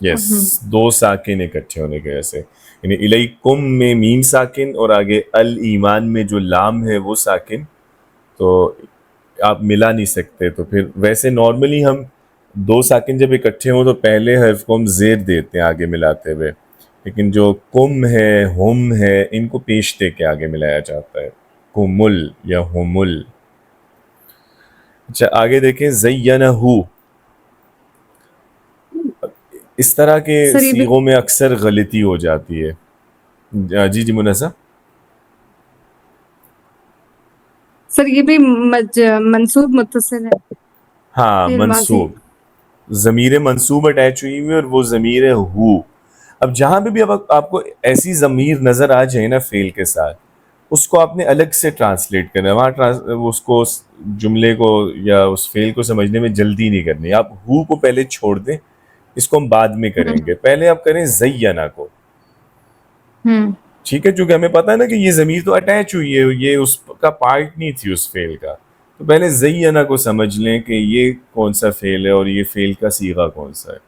یس دو ساکن اکٹھے ہونے کی وجہ سے. یعنی الیکم میں میم ساکن اور آگے الایمان میں جو لام ہے وہ ساکن. تو آپ ملا نہیں سکتے. تو پھر ویسے نارملی ہم دو ساکن جب اکٹھے ہوں تو پہلے حرف کو ہم زیر دیتے ہیں آگے ملاتے ہوئے. لیکن جو کم ہے ہم ہے ان کو پیش دے کے آگے ملایا جاتا ہے. کمل یا ہمل. اچھا آگے دیکھیں زینہو. اس طرح کے سر یہ بھی صیغوں میں اکثر غلطی ہو جاتی ہے. جی جی منزہ. سر یہ بھی منصوب متصل ہے. ہاں فعل ماضی. منصوب ضمیر منصوب اٹیچ ہوئی ہوئی اور وہ ضمیر ہے ہو. اب جہاں پہ بھی اب آپ کو ایسی ضمیر نظر آ جائے نا فعل کے ساتھ اس کو آپ نے الگ سے ٹرانسلیٹ کرنا ہے. وہاں اس کو جملے کو یا اس فعل کو سمجھنے میں جلدی نہیں کرنی. آپ ہو کو پہلے چھوڑ دیں. اس کو ہم بعد میں کریں گے. پہلے آپ کریں زینہ کو. ٹھیک ہے. چونکہ ہمیں پتہ ہے نا کہ یہ ضمیر تو اٹیچ ہوئی ہے یہ اس کا پارٹ نہیں تھی اس فعل کا. تو پہلے زینہ کو سمجھ لیں کہ یہ کون سا فعل ہے اور یہ فعل کا صیغہ کون سا ہے.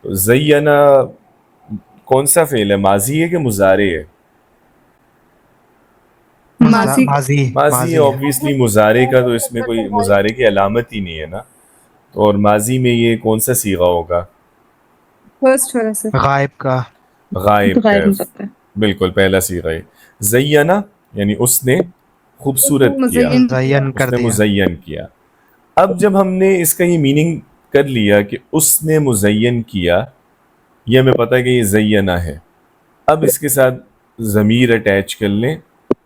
تو زینہ کون سا فعل ہے؟ ماضی ہے کہ مضارع ہے؟ ماضی. ماضی ہے. اوبویسلی مضارع کا تو اس میں کوئی مضارع کی علامت ہی نہیں ہے نا. تو اور ماضی میں یہ کون سا صیغہ ہوگا؟ فرسٹ والا سر. غائب کا غائب کا. غائب ہو سکتا ہے. بالکل پہلا صیغہ ہے. زینہ یعنی اس نے خوبصورت کیا. مزین مزین اس کر نے دیا مزین کیا. اب جب ہم نے اس کا یہ میننگ کر لیا کہ اس نے مزین کیا یہ ہمیں پتہ ہے کہ یہ زینہ ہے. اب اس کے ساتھ ضمیر اٹیچ کر لیں.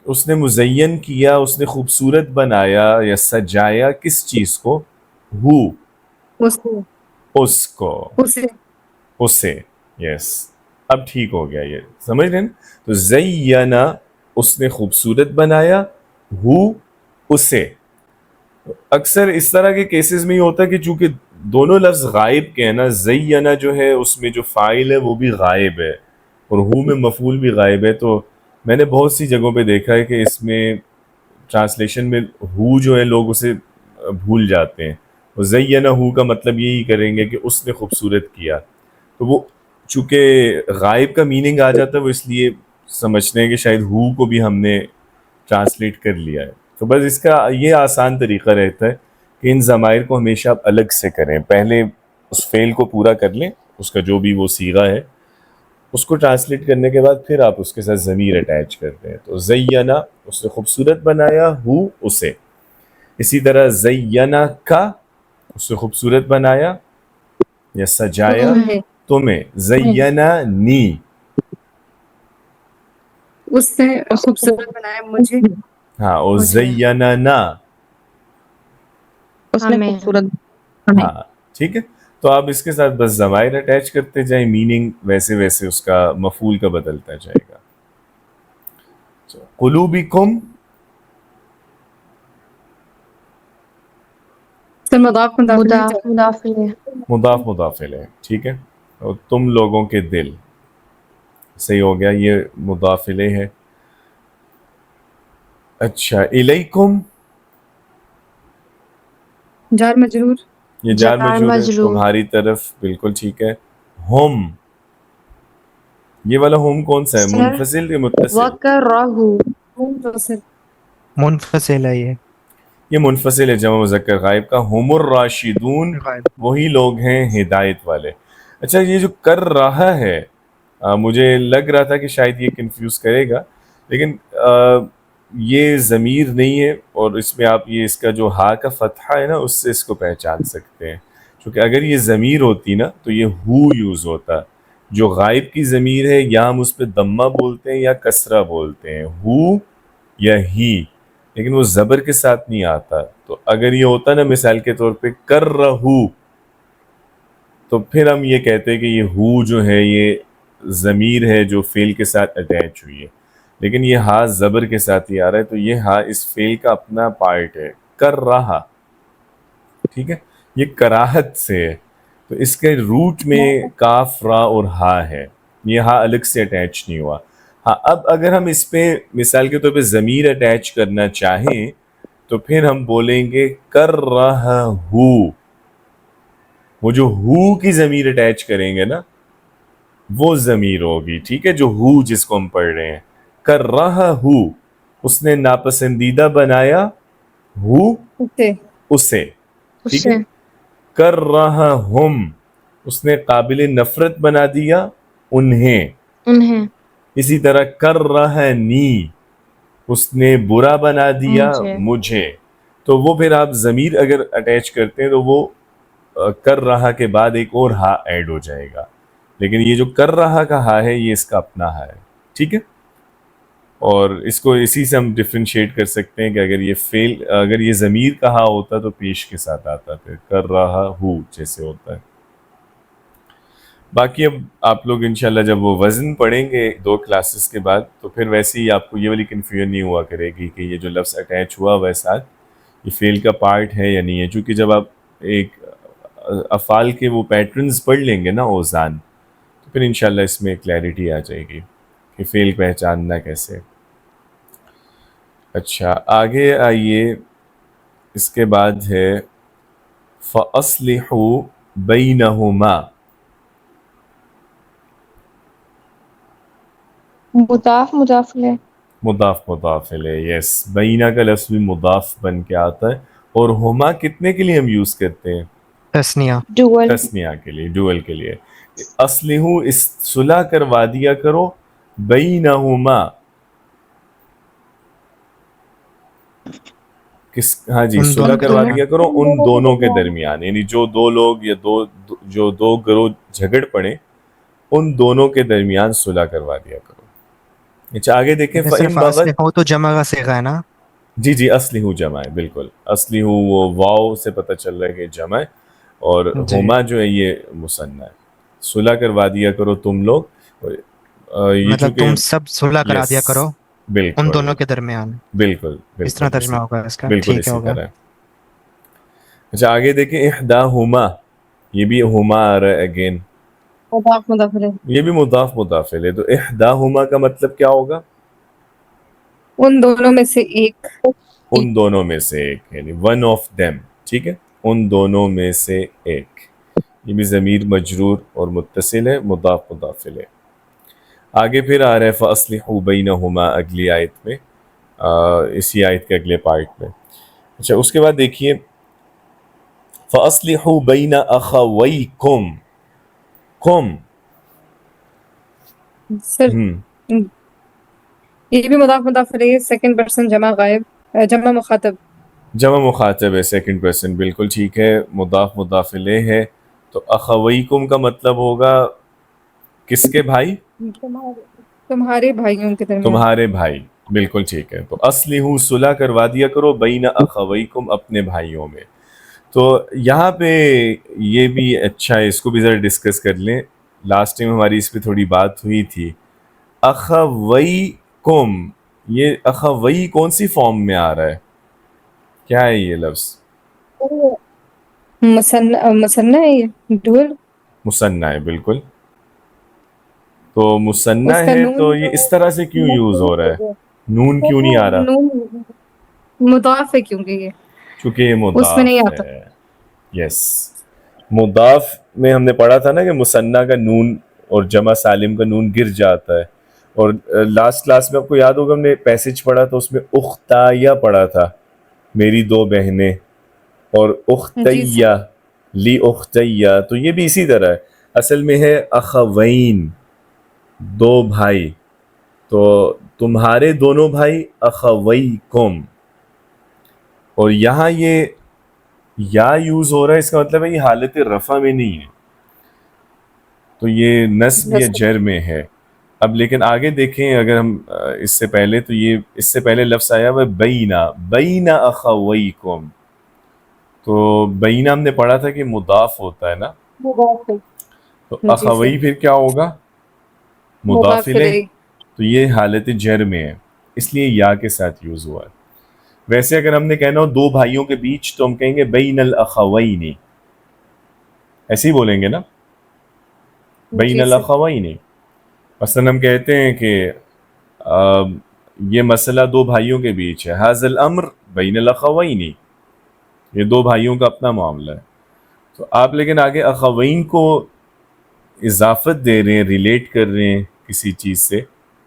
اس نے مزین کیا اس نے خوبصورت بنایا یا سجایا کس چیز کو؟ ہو اس کو اسے. اسے. یس اب ٹھیک ہو گیا. یہ سمجھ رہے ہیں. تو زینہ اس نے خوبصورت بنایا ہو اسے. اکثر اس طرح کے کیسز میں یہ ہوتا ہے کہ چونکہ دونوں لفظ غائب کے ہیں نا زینہ جو ہے اس میں جو فاعل ہے وہ بھی غائب ہے اور ہو میں مفعول بھی غائب ہے. تو میں نے بہت سی جگہوں پہ دیکھا ہے کہ اس میں ٹرانسلیشن میں ہو جو ہے لوگ اسے بھول جاتے ہیں. زینہ ہو کا مطلب یہی کریں گے کہ اس نے خوبصورت کیا. تو وہ چونکہ غائب کا میننگ آ جاتا ہے وہ اس لیے سمجھتے ہیں کہ شاید ہو کو بھی ہم نے ٹرانسلیٹ کر لیا ہے. تو بس اس کا یہ آسان طریقہ رہتا ہے کہ ان ضمائر کو ہمیشہ آپ الگ سے کریں. پہلے اس فعل کو پورا کر لیں اس کا جو بھی وہ صیغہ ہے اس کو ٹرانسلیٹ کرنے کے بعد پھر آپ اس کے ساتھ ضمیر اٹیچ کرتے ہیں. تو زینہ اس نے خوبصورت بنایا ہو اسے. اسی طرح زینہ کا اس نے خوبصورت بنایا یا سجایا تمہیں. تمہیں. زینہ نی اس نے خوبصورت بنایا مجھے. ہاں. اور مجھے. زینہ نا اس نے ہمیں خوبصورت ہاں ٹھیک ہے. تو آپ اس کے ساتھ بس ضمائر اٹیچ کرتے جائیں میننگ ویسے ویسے اس کا مفعول کا بدلتا جائے گا. قلوبکم سر مضاف مضاف مضاف الیہ مضاف مضاف الیہ. ٹھیک ہے. اور تم لوگوں کے دل صحیح ہو گیا. یہ مضاف الیہ ہے. اچھا الیکم جار مجرور. یہ جار جار مجرور ہے مجرور. تمہاری طرف. بالکل ٹھیک ہے. ہم یہ والا ہم کون سا ہے، سر منفصل یا متصل؟ وَكَرَّهُ منفصل. منفصل ہے یہ منفصل ہے، جمع مذکر غائب کا. ہم الراشدون غائب. وہی لوگ ہیں ہدایت والے. اچھا یہ جو کر رہا ہے مجھے لگ رہا تھا کہ شاید یہ کنفیوز کرے گا، لیکن یہ ضمیر نہیں ہے، اور اس میں آپ یہ اس کا جو ہا کا فتحہ ہے نا اس سے اس کو پہچان سکتے ہیں. چونکہ اگر یہ ضمیر ہوتی نا تو یہ ہو یوز ہوتا. جو غائب کی ضمیر ہے یا ہم اس پہ ضمہ بولتے ہیں یا کسرہ بولتے ہیں، ہو یا ہی، لیکن وہ زبر کے ساتھ نہیں آتا. تو اگر یہ ہوتا نا مثال کے طور پہ کر رہو، تو پھر ہم یہ کہتے ہیں کہ یہ ہو جو ہے یہ ضمیر ہے جو فعل کے ساتھ اٹیچ ہوئی ہے، لیکن یہ ہا زبر کے ساتھ ہی آ رہا ہے، تو یہ ہا اس فعل کا اپنا پارٹ ہے. کر رہا، ٹھیک ہے، یہ کراہت سے ہے، تو اس کے روٹ میں کاف را اور ہا ہے، یہ ہا الگ سے اٹیچ نہیں ہوا. ہاں اب اگر ہم اس پہ مثال کے طور پہ ضمیر اٹیچ کرنا چاہیں تو پھر ہم بولیں گے کر رہا ہو. وہ جو ہو کی ضمیر اٹیچ کریں گے نا وہ ضمیر ہوگی، ٹھیک ہے، جو ہو جس کو ہم پڑھ رہے ہیں. کر رہا ہو، اس نے ناپسندیدہ بنایا ہو اسے اسے، ٹھیک ہے. اسے کر رہا ہم، اس نے قابل نفرت بنا دیا انہیں. انہیں اسی طرح کر رہا نی، اس نے برا بنا دیا مجھے. تو وہ پھر آپ ضمیر اگر اٹیچ کرتے ہیں تو وہ کر رہا کے بعد ایک اور ہا ایڈ ہو جائے گا، لیکن یہ جو کر رہا کا ہا ہے یہ اس کا اپنا ہا ہے، ٹھیک ہے. اور اس کو اسی سے ہم ڈفرینشیٹ کر سکتے ہیں کہ اگر یہ فعل اگر یہ ضمیر کا ہا ہوتا تو پیش کے ساتھ آتا، پھر کر رہا ہو جیسے ہوتا ہے. باقی اب آپ لوگ انشاءاللہ جب وہ وزن پڑھیں گے 2 کلاسز کے بعد تو پھر ویسے ہی آپ کو یہ والی کنفیوژن نہیں ہوا کرے گی کہ یہ جو لفظ اٹیچ ہوا ہوا ہے ساتھ یہ فعل کا پارٹ ہے یا نہیں ہے. چونکہ جب آپ ایک افعال کے وہ پیٹرنز پڑھ لیں گے نا اوزان، تو پھر انشاءاللہ اس میں کلیئرٹی آ جائے گی کہ فعل پہچاننا کیسے. اچھا آگے آئیے، اس کے بعد ہے فَأَصْلِحُوا بَيْنَهُمَا. مضاف مضاف الیہ. مضاف مضاف الیہ، یس، بینہ کا لفظ بھی مضاف بن کے آتا ہے. اور ہما کتنے کے لیے ہم یوز کرتے ہیں؟ تسنیہ. ڈوئل. تسنیہ کے لیے، ڈوئل کے لیے. اصلحو، اس صلح کروا دیا کرو، بینہما، کس، ہاں جی، ان صلح دونوں کے کروا درمیان. دیا کرو ان دونوں کے درمیان، یعنی جو دو لوگ یا جو دو گروہ جھگڑ پڑے ان دونوں کے درمیان صلح کروا دیا کرو. اچھا آگے دیکھیں، یہ فَإِن صرف بغت، اصلح ہو تو جمع کا صیغہ ہے نا. جی جی، اصلی ہو جمع ہے، بالکل اصلی ہو وہ واو سے پتہ چل رہا ہے کہ جمع ہے، اور جی. ہما جو ہے یہ مثنیٰ ہے. صلح کروا دیا کرو تم لوگ، اور یہ مطلب چونکہ تم سب صلح کرا یس دیا کرو بالکل ان دونوں کے درمیان. بالکل اس طرح بالکل ترجمہ ہوگا اس کا. بالکل ٹھیک ہے، اسی ہو گیا. طرح. اچھا آگے دیکھیں، احداہما، یہ بھی ہما آ رہا ہے اگین، مضاف مضاف الیہ. یہ بھی مضاف مضاف ہے. تو احداہما کا مطلب کیا ہوگا؟ ان دونوں میں سے ایک. ان دونوں میں سے ایک، یعنی ون آف دیم، ٹھیک ہے، ان دونوں میں سے ایک. یہ بھی ضمیر مجرور اور متصل ہے، مضاف مضاف الیہ. آگے پھر آ رہا ہے فَأَصْلِحُوا بَيْنَهُمَا، اگلی آیت میں، اسی آیت کے اگلے پارٹ میں. اچھا اس کے بعد دیکھیے فَأَصْلِحُوا بَيْنَ أَخَوَيْكُمْ، کم، سر یہ بھی مضاف مضاف الیہ، سیکنڈ پرسن جمع غائب، جمع مخاطب. جمع مخاطب ہے، سیکنڈ پرسن، بالکل ٹھیک ہے، مضاف مضاف الیہ ہے. تو اخویکم کا مطلب ہوگا کس کے بھائی؟ تمہارے بھائیوں کے درمیان. تمہارے بھائی، بالکل ٹھیک ہے. تو اصلحوا، صلح کروا دیا کرو، بین اخویکم، اپنے بھائیوں میں. تو یہاں پہ یہ بھی اچھا ہے، اس کو بھی ذرا ڈسکس کر لیں. لاسٹ ٹائم ہماری اس پہ تھوڑی بات ہوئی تھی. اخویکم، یہ اخوی کون سی فارم میں آ رہا ہے؟ کیا ہے یہ لفظ؟ مثنیٰ ہے، یہ ڈوئل. مثنیٰ ہے، بالکل. تو مثنیٰ اس کا ہے نون تو یہ اس طرح سے کیوں یوز ہو رہا ہے؟ نون کیوں نہیں آ رہا؟ نون مضاف ہے کیونکہ یہ چونکہ یہ اس میں نہیں مضاف آتا. ہے. یس، مضاف میں ہم نے پڑھا تھا نا کہ مثنیٰ کا نون اور جمع سالم کا نون گر جاتا ہے. اور لاسٹ کلاس میں آپ کو یاد ہوگا ہم نے پیسج پڑھا تھا، اس میں اختایا پڑھا تھا، میری دو بہنیں، اور جی سر. اختیا لی اختیا، تو یہ بھی اسی طرح ہے. اصل میں ہے اخوین، دو بھائی، تو تمہارے دونوں بھائی اخویکم. اور یہاں یہ یا یوز ہو رہا ہے، اس کا مطلب ہے یہ حالت رفع میں نہیں ہے، تو یہ نصب یا Yes, sir. جر میں ہے. اب لیکن آگے دیکھیں، اگر ہم اس سے پہلے، تو یہ اس سے پہلے لفظ آیا ہوا بین اخویکم. تو بینہ ہم نے پڑھا تھا کہ مضاف ہوتا ہے نا، تو جی سر. اخوی پھر کیا ہوگا؟ مضاف مضاف الیہ. الیہ. تو یہ حالت جر میں ہے، اس لیے یا کے ساتھ یوز ہوا ہے. ویسے اگر ہم نے کہنا ہو دو بھائیوں کے بیچ، تو ہم کہیں گے بین الاخوین، ایسے ہی بولیں گے نا، بین جی سر. الاخوین. مثلا ہم کہتے ہیں کہ یہ مسئلہ دو بھائیوں کے بیچ ہے، ھذا الامر بین الاخوین، یہ دو بھائیوں کا اپنا معاملہ ہے. تو آپ لیکن آگے اخوین کو اضافت دے رہے ہیں، ریلیٹ کر رہے ہیں کسی چیز سے،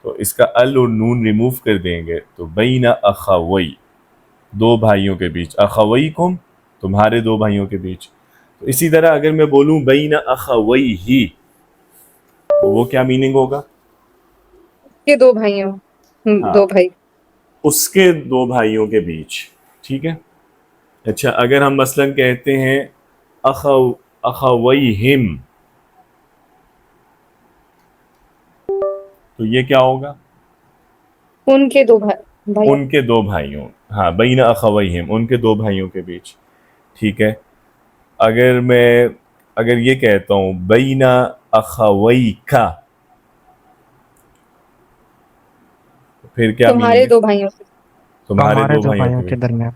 تو اس کا ال اور نون ریموو کر دیں گے، تو بین اخوی، دو بھائیوں کے بیچ، اخویکم تمہارے دو بھائیوں کے بیچ. تو اسی طرح اگر میں بولوں بین اخویہ، تو وہ کیا میننگ ہوگا؟ کے دو بھائیوں. ہاں، دو بھائی. اس کے دو بھائیوں کے بیچ. ٹھیک ہے. اچھا اگر ہم مثلا کہتے ہیں اخویہم، تو یہ کیا ہوگا؟ ان کے دو بھائی. ان کے دو بھائیوں، ہاں بین اخویہم، ان کے دو بھائیوں کے بیچ. ٹھیک ہے. اگر یہ کہتا ہوں بین اخویکا، پھر کیا میننگ تمہارے ہے؟ دو بھائیوں سے. تمہارے ہمارے دو دو بھائیوں کے بھائیوں کے بیچ. درمیان.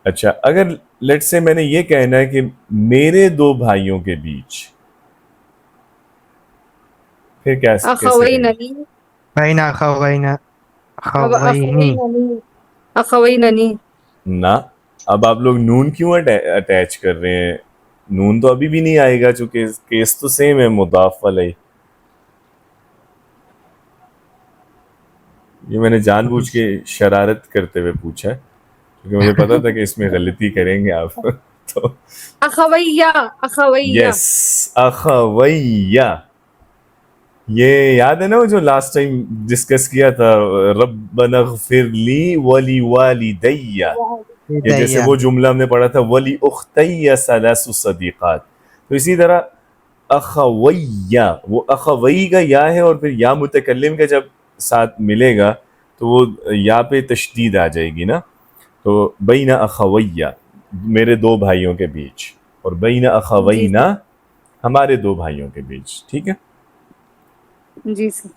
اچھا اگر لیٹ سے میں نے یہ کہنا ہے کہ میرے دو بھائیوں کے بیچ، پھر کیسے کہیں گے؟ اخویننی. بین اخوین اب اخوینی. اخویننی. نہ، اب آپ لوگ نون کیوں اٹیچ کر رہے ہیں؟ نون تو ابھی بھی نہیں آئے گا، چونکہ کیس تو سیم ہے، مضاف علیہ. یہ میں نے جان بوجھ کے شرارت کرتے ہوئے پوچھا ہے، کیونکہ مجھے پتا تھا کہ اس میں غلطی کریں گے آپ. تو اخویہ. اخویہ. یس، اخویہ. یہ یاد ہے نا وہ جو لاسٹ ٹائم ڈسکس کیا تھا، ربنا اغفر لی ولی والدی، یہ جیسے وہ جملہ ہم نے پڑھا تھا ولی اختی ثلاث صدیقات. تو اسی طرح اخویہ، وہ اخوی کا یا ہے، اور پھر یا متکلم کا جب ساتھ ملے گا تو وہ یا پہ تشدید آ جائے گی نا. تو بین اخویہ، میرے دو بھائیوں کے بیچ، اور بین جی اخوینا، سر. ہمارے دو بھائیوں کے بیچ. ٹھیک ہے. جی سر.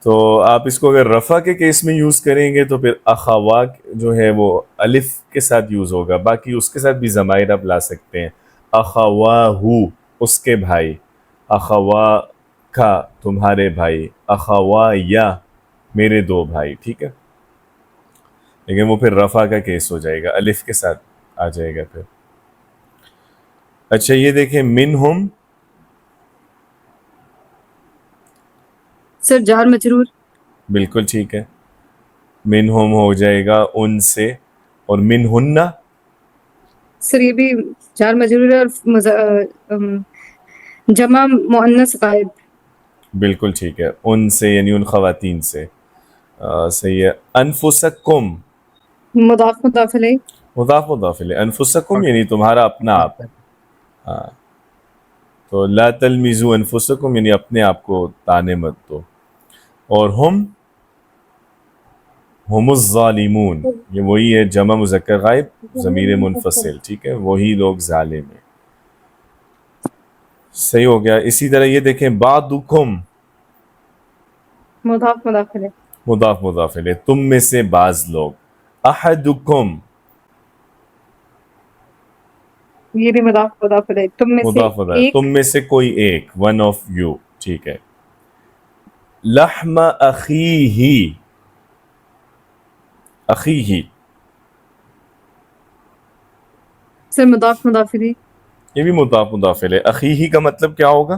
تو آپ اس کو اگر رفع کے کیس میں یوز کریں گے تو پھر اخوا جو ہے وہ الف کے ساتھ یوز ہوگا. باقی اس کے ساتھ بھی ضمائر آپ لا سکتے ہیں، اخواہو اس کے بھائی، اخوا کا تمہارے بھائی، اخوایا میرے دو بھائی. ٹھیک ہے. لیکن وہ پھر رفع کا کیس ہو جائے گا، الف کے ساتھ آ جائے گا پھر. اچھا یہ دیکھیں منہم، سر جار مجرور. بالکل ٹھیک ہے، منہم ہو جائے گا ان سے، اور منہن، سر یہ بھی جار مجرور ہے اور جمع مؤنث غائب. بالکل ٹھیک ہے، ان سے یعنی ان خواتین سے. صحیح ہے. انفسکم، مضاف مضاف الیہ. مضاف الیہ، انفسکم یعنی تمہارا اپنا آپ. ہاں، تو لا تلمزوا انفسکم یعنی اپنے آپ کو تانے مت دو. اور ہم الظالمون، یہ وہی ہے جمع مذکر غائب ضمیر منفصل. ٹھیک ہے، وہی لوگ ظالم ہیں. صحیح ہو گیا. اسی طرح یہ دیکھیں بعضکم، مضاف مضاف الیہ. مضاف الیہ، تم میں سے بعض لوگ. احدکم، یہ بھی مضاف مضاف الیہ، تم میں سے ایک. تم میں سے کوئی ایک، ون آف یو. ٹھیک ہے. لحم اخیہ، اخیہ، سر مضاف مضاف الیہ. یہ بھی مضاف مضاف الیہ. اخیہ کا مطلب کیا ہوگا؟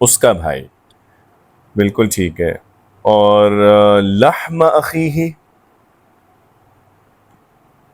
اس کا بھائی. بالکل ٹھیک ہے. اور لحم اخیہ،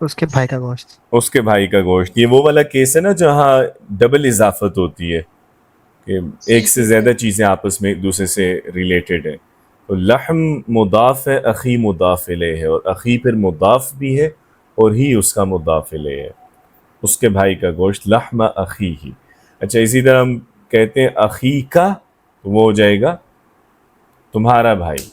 اس کے بھائی کا گوشت. اس کے بھائی کا گوشت. یہ وہ والا کیس ہے نا جہاں ڈبل اضافت ہوتی ہے کہ ایک سے زیادہ چیزیں آپس میں ایک دوسرے سے ریلیٹڈ ہیں. تو لحم مضاف ہے، اخی مضاف الیہ ہے، اور اخی پھر مضاف بھی ہے اور ہی اس کا مضاف الیہ ہے. اس کے بھائی کا گوشت لحم اخی ہی. اچھا اسی طرح ہم کہتے ہیں اخی کا، تو وہ ہو جائے گا تمہارا بھائی.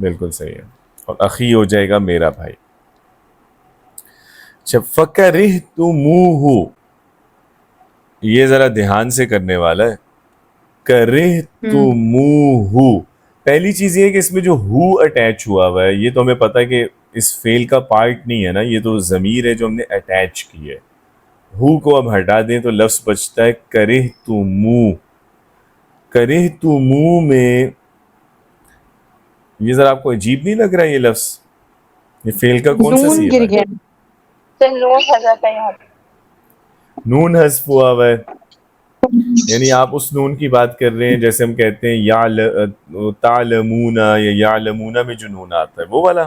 بالکل صحیح ہے. اور اخی ہو جائے گا میرا بھائی. اچھا فَكَرِهْتُمُوهُ، یہ ذرا دھیان سے کرنے والا ہے. كَرِهْتُمُوهُ، پہلی چیز یہ ہے کہ اس میں جو ہو اٹیچ ہوا ہے یہ تو ہمیں پتہ ہے کہ اس فعل کا پارٹ نہیں ہے نا، یہ تو ضمیر ہے جو ہم نے اٹیچ کی ہے. ہو کو اب ہٹا دیں تو لفظ بچتا ہے کرہتمو. کرہتمو میں یہ ذرا آپ کو عجیب نہیں لگ رہا یہ لفظ؟ یہ فعل کا کون سا نون صیغہ گر ہے؟ گیا تو نون حذف ہے یہاں پہ. نون حذف ہوا ہوا ہے. یعنی آپ اس نون کی بات کر رہے ہیں جیسے ہم کہتے ہیں تعلمون یا یعلمون میں جو نون آتا ہے وہ والا.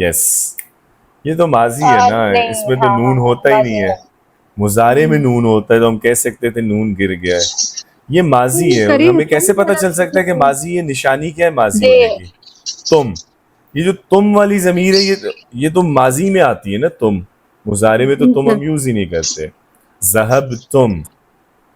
یس، یہ تو ماضی ہے نا، اس میں تو نون ہوتا ہی نہیں ہے. مضارع میں نون ہوتا ہے تو ہم کہہ سکتے تھے نون گر گیا ہے. یہ ماضی ہے. اور ہمیں کیسے پتہ چل سکتا ہے کہ ماضی ہے؟ نشانی کیا ہے ماضی ہونے کی؟ تم. یہ جو تم والی ضمیر ہے یہ تو ماضی میں آتی ہے نا. تم مضارع میں تو تم ہم یوز ہی نہیں کرتے. ذہب تم،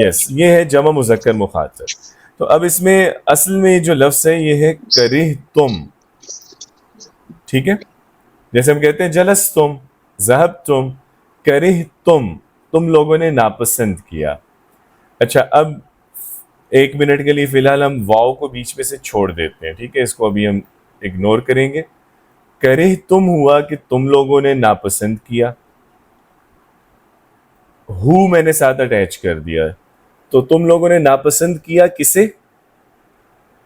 یس یہ ہے جمع مذکر مخاطب. تو اب اس میں اصل میں جو لفظ ہے یہ ہے کرہ تم. ٹھیک ہے، جیسے ہم کہتے ہیں جلس تم، ذہب تم، کرہ تم لوگوں نے ناپسند کیا. اچھا اب ایک منٹ کے لیے فی الحال ہم واو کو بیچ میں سے چھوڑ دیتے ہیں. ٹھیک ہے، اس کو ابھی ہم اگنور کریں گے. کرہ تم ہوا کہ تم لوگوں نے ناپسند کیا. ہو میں نے ساتھ اٹیچ کر دیا. تو تم لوگوں نے ناپسند کیا کسے؟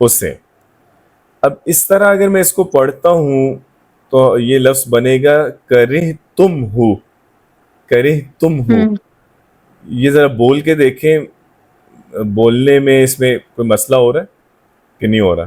اسے. اب اس طرح اگر میں اس کو پڑھتا ہوں تو یہ لفظ بنے گا کرہ تم ہو. کرہ تم ہو. یہ ذرا بول کے دیکھیں، بولنے میں اس میں کوئی مسئلہ ہو رہا ہے کہ نہیں ہو رہا؟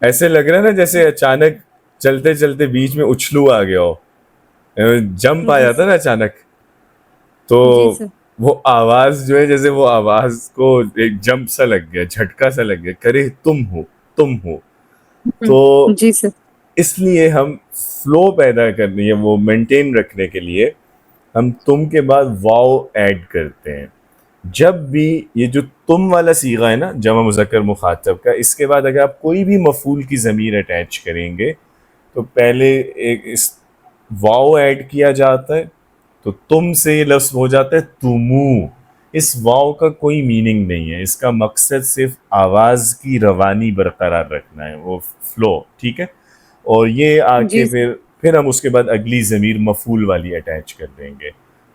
ایسے لگ رہا ہے نا جیسے اچانک چلتے چلتے بیچ میں اچھلو آ گیا ہو، جمپ آ جاتا ہے نا اچانک. تو جی سر. وہ آواز جو ہے جیسے وہ آواز کو ایک جمپ سا لگ گیا، جھٹکا سا لگ گیا. کرے تم ہو، تم ہو. تو جی سر. اس لیے ہم فلو پیدا کرنے یا وہ مینٹین رکھنے کے لیے ہم تم کے بعد واو ایڈ کرتے ہیں. جب بھی یہ جو تم والا صیغہ ہے نا جمع مذکر مخاطب کا، اس کے بعد اگر آپ کوئی بھی مفعول کی ضمیر اٹیچ کریں گے تو پہلے ایک اس واو ایڈ کیا جاتا ہے. تو تم سے یہ لفظ ہو جاتا ہے تمو. اس واو کا کوئی میننگ نہیں ہے، اس کا مقصد صرف آواز کی روانی برقرار رکھنا ہے، وہ فلو. ٹھیک ہے، اور یہ آ کے پھر ہم اس کے بعد اگلی ضمیر مفعول والی اٹیچ کر دیں گے.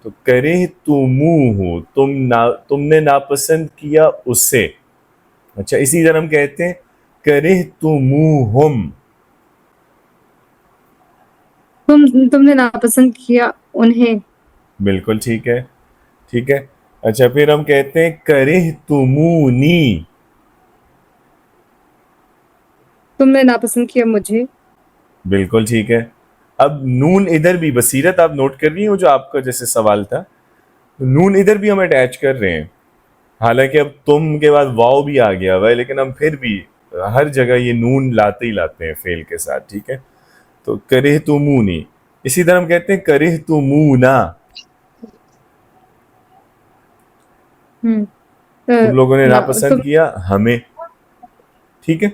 تو کرہ تموہ، تم نے ناپسند کیا اسے. اچھا اسی طرح ہم کہتے ہیں کرہ تموہم. تم نے ناپسند کیا انہیں. بالکل ٹھیک ہے، ٹھیک ہے. اچھا پھر ہم کہتے ہیں کرہ تمونی. تم نے ناپسند کیا مجھے. بالکل ٹھیک ہے. اب نون ادھر بھی بصیرت آپ نوٹ کر رہی ہو جو آپ کا جیسے سوال تھا، نون ادھر بھی ہم اٹیچ کر رہے ہیں. حالانکہ اب تم کے بعد واو بھی آ گیا ہوا ہے لیکن ہم پھر بھی ہر جگہ یہ نون لاتے ہی لاتے ہیں فعل کے ساتھ. ٹھیک ہے، تو کرہ تمونی. اسی طرح ہم کہتے ہیں کرہ تمونا. تم لوگوں نے ناپسند کیا ہمیں. ٹھیک ہے،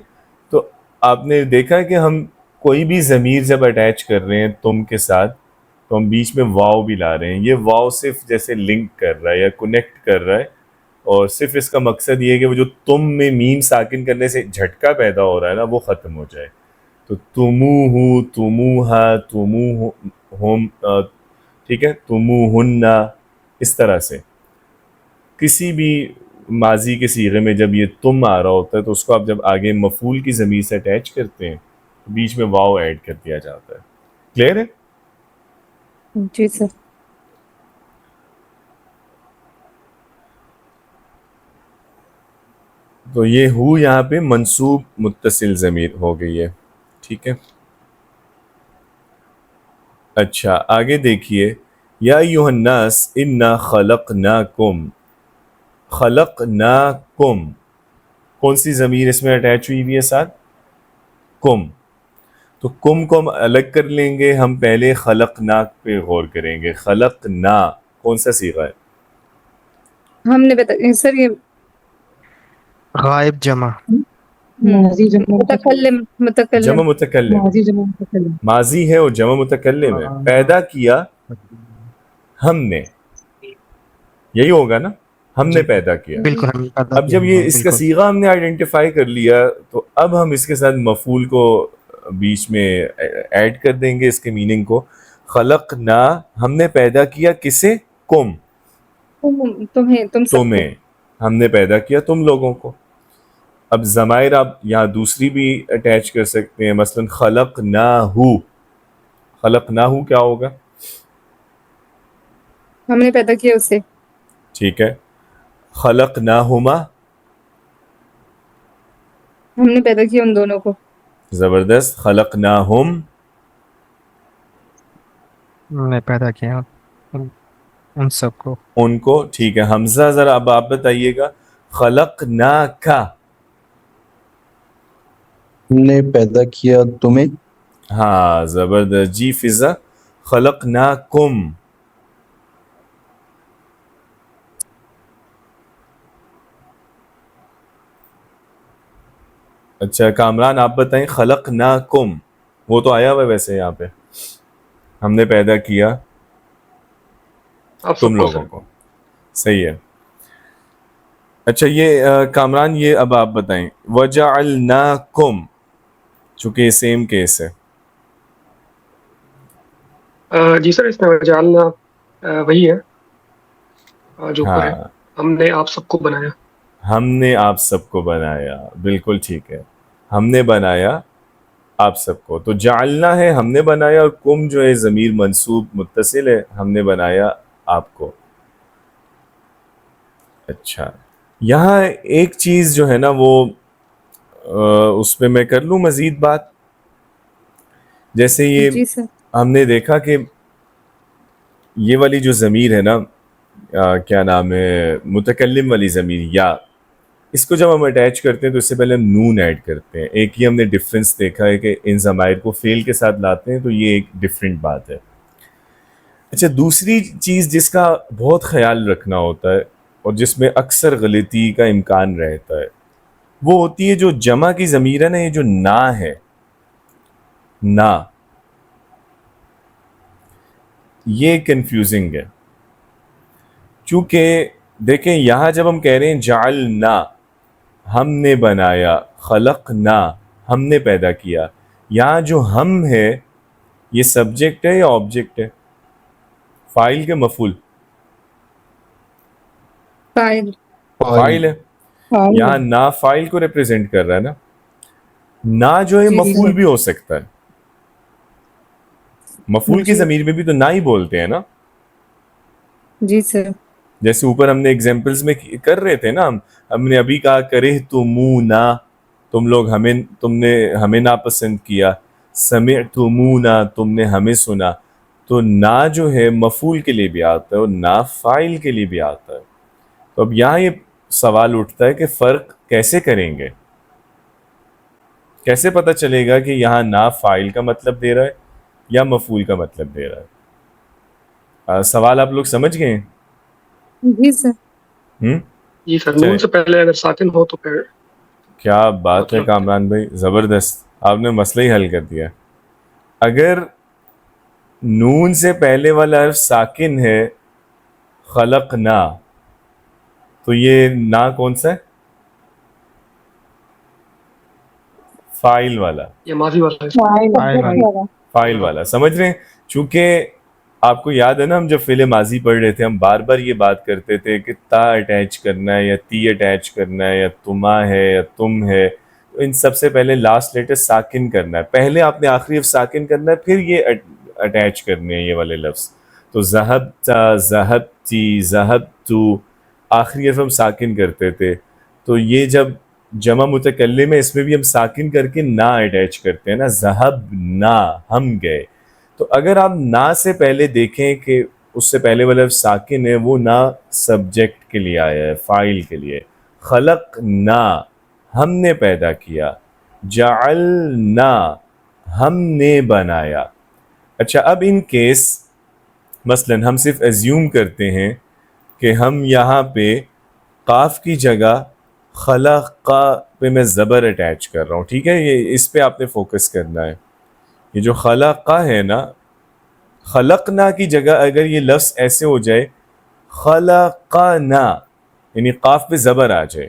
تو آپ نے دیکھا کہ ہم کوئی بھی ضمیر جب اٹیچ کر رہے ہیں تم کے ساتھ تو ہم بیچ میں واو بھی لا رہے ہیں. یہ واو صرف جیسے لنک کر رہا ہے یا کنیکٹ کر رہا ہے، اور صرف اس کا مقصد یہ ہے کہ وہ جو تم میں میم ساکن کرنے سے جھٹکا پیدا ہو رہا ہے نا وہ ختم ہو جائے. تو تموہ، تموہا، تموہم. ٹھیک ہے، تموہن. اس طرح سے کسی بھی ماضی کے صیغے میں جب یہ تم آ رہا ہوتا ہے تو اس کو آپ جب آگے مفعول کی ضمیر سے اٹیچ کرتے ہیں بیچ میں واو ایڈ کر دیا جاتا ہے. کلیئر ہے؟ جی سر. تو یہ ہو یہاں پہ منصوب متصل ضمیر ہو گئی ہے. ٹھیک ہے. اچھا آگے دیکھیے یا ایھا الناس انا خلقناکم. خلقناکم کون سی ضمیر اس میں اٹیچ ہوئی ہوئی ہے ساتھ؟ کم. تو کم کو ہم الگ کر لیں گے. ہم پہلے خلقنا پہ غور کریں گے. خلقنا کون سا صیغہ ہے؟ ہم نے بتا سر یہ غائب جمع. ماضی جمع متکلم جمع متکلم. متکلم ماضی جمع متکلم. ماضی ہے اور جمع متکلم ہے. پیدا کیا ہم نے، یہی ہوگا نا، ہم نے پیدا کیا. بالکل ہم پیدا اب کیا جب ہم یہ نے، اس کا بالکل. صیغہ ہم نے آئیڈینٹیفائی کر لیا تو اب ہم اس کے ساتھ مفعول کو بیچ میں ایڈ کر دیں گے، اس کے میننگ کو. خلقنا ہم نے پیدا کیا کسے؟ کم تمہیں تم سب کو. تمہیں. ہم نے پیدا کیا تم لوگوں کو. اب ضمائر آپ یہاں دوسری بھی اٹیچ کر سکتے ہیں، مثلا خلقناہو. خلقناہو کیا ہوگا؟ ہم نے پیدا کیا اسے. ٹھیک ہے. خلقناہما. ہم نے پیدا کیا ان دونوں کو. زبردست. خلقناہم. ہم نے پیدا کیا ان سب کو. ان کو. ٹھیک ہے. حمزہ ذرا اب آپ بتائیے گا. خلقناکا. ہم نے پیدا کیا تمہیں. ہاں زبردست. جی فضا. خلقناکم. اچھا کامران آپ بتائیں. خلقناکم وہ تو آیا ہوا ہے ویسے یہاں پہ، ہم نے پیدا کیا آپ تم سب کو لوگوں سر. کو. صحیح ہے. اچھا یہ کامران یہ اب آپ بتائیں. وجعلناکم چونکہ یہ سیم کیس ہے. جی سر اس میں جاننا وہی ہے جو اوپر ہے. ہاں ہم نے آپ سب کو بنایا. ہم نے آپ سب کو بنایا. بالکل ٹھیک ہے. ہم نے بنایا آپ سب کو. تو جعلنا ہے ہم نے بنایا، اور کم جو ہے ضمیر منصوب متصل ہے، ہم نے بنایا آپ کو. اچھا یہاں ایک چیز جو ہے نا وہ اس پہ میں کر لوں مزید بات. جیسے یہ جی سر. ہم نے دیکھا کہ یہ والی جو ضمیر ہے نا کیا نام ہے، متکلم والی ضمیر یا، اس کو جب ہم اٹیچ کرتے ہیں تو اس سے پہلے ہم نون ایڈ کرتے ہیں. ایک ہی ہم نے ڈفرنس دیکھا ہے کہ ان ضمائر کو فعل کے ساتھ لاتے ہیں، تو یہ ایک ڈفرینٹ بات ہے. اچھا دوسری چیز جس کا بہت خیال رکھنا ہوتا ہے اور جس میں اکثر غلطی کا امکان رہتا ہے، وہ ہوتی ہے جو جمع کی ضمیر ہے نا، یہ جو نا ہے، نا، یہ کنفیوزنگ ہے. چونکہ دیکھیں یہاں جب ہم کہہ رہے ہیں جعلنا ہم نے بنایا، خلقنا ہم نے پیدا کیا، یہاں جو ہم ہے یہ سبجیکٹ ہے یا آبجیکٹ ہے؟ فاعل کے مفعول؟ فاعل. فاعل ہے. یہاں نا فاعل کو ریپرزینٹ کر رہا ہے نا. نا جو ہے جی مفعول بھی ہو سکتا ہے. مفعول کی جی ضمیر میں بھی تو نا ہی بولتے ہیں نا. جی سر. جیسے اوپر ہم نے ایگزامپلز میں کر رہے تھے نا، ہم نے ابھی کہا کرے تمونا، تم لوگ تم نے ہمیں ناپسند کیا. سمعتمونا تم نے ہمیں سنا. تو نا جو ہے مفعول کے لیے بھی آتا ہے اور نا فاعل کے لیے بھی آتا ہے. تو اب یہاں یہ سوال اٹھتا ہے کہ فرق کیسے کریں گے؟ کیسے پتہ چلے گا کہ یہاں نا فاعل کا مطلب دے رہا ہے یا مفعول کا مطلب دے رہا ہے؟ سوال آپ لوگ سمجھ گئے ہیں؟ جی سر. جی سر نون سے پہلے اگر ساکن ہو تو پھر کیا بات ہے مطلب کامران بھائی، زبردست، آپ نے مسئلہ ہی حل کر دیا. اگر نون سے پہلے والا حرف ساکن ہے خلقنا، تو یہ نا کون سا ہے؟ فاعل والا. یہ ماضی والا ہے. فاعل والا. سمجھ رہے ہیں؟ چونکہ آپ کو یاد ہے نا ہم جب فعل ماضی پڑھ رہے تھے ہم بار بار یہ بات کرتے تھے کہ تا اٹیچ کرنا ہے یا تی اٹیچ کرنا ہے یا تما ہے یا تم ہے. ان سب سے پہلے لاسٹ لیٹر ساکن کرنا ہے. پہلے آپ نے آخری حرف ساکن کرنا ہے پھر یہ اٹیچ کرنے ہیں یہ والے لفظ. تو ذہبتا، ذہبتی، ذہبتو آخری حرف ہم ساکن کرتے تھے. تو یہ جب جمع متکلم ہے اس میں بھی ہم ساکن کر کے نا اٹیچ کرتے ہیں نا. ذہبنا ہم گئے. تو اگر آپ نا سے پہلے دیکھیں کہ اس سے پہلے والا ساکن ہے وہ نا سبجیکٹ کے لیے آیا ہے، فاعل کے لیے. خلقنا ہم نے پیدا کیا، جعلنا ہم نے بنایا. اچھا اب ان کیس مثلا ہم صرف ایزیوم کرتے ہیں کہ ہم یہاں پہ قاف کی جگہ خلقا پہ میں زبر اٹیچ کر رہا ہوں، ٹھیک ہے. یہ اس پہ آپ نے فوکس کرنا ہے. یہ جو خلقا ہے نا، خلقنا کی جگہ اگر یہ لفظ ایسے ہو جائے خلقنا یعنی قاف پہ زبر آ جائے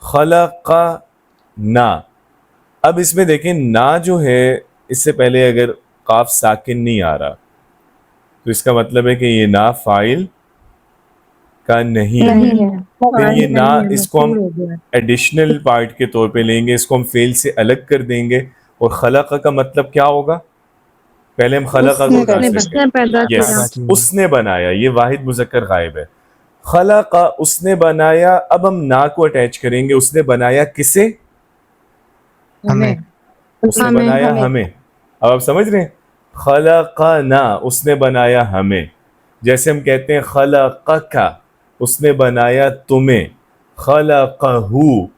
خلقنا. اب اس میں دیکھیں نا جو ہے اس سے پہلے اگر قاف ساکن نہیں آ رہا تو اس کا مطلب ہے کہ یہ نا فاعل کا نہیں ہے. پھر یہ نا اس کو ہم ایڈیشنل پارٹ کے طور پہ لیں گے، اس کو ہم فعل سے الگ کر دیں گے. اور خلق کا مطلب کیا ہوگا؟ پہلے ہم خلق کو ٹرانسلیٹ کریں. یس، اس نے بنایا. یہ واحد مذکر غائب ہے. خلق اس نے بنایا. اب ہم نا کو اٹیچ کریں گے. اس نے بنایا کسے؟ ہمیں. اس نے بنایا ہمیں. اب آپ سمجھ رہے ہیں؟ خلقنا اس نے بنایا ہمیں. جیسے ہم کہتے ہیں خلقک اس نے بنایا تمہیں، خلقہ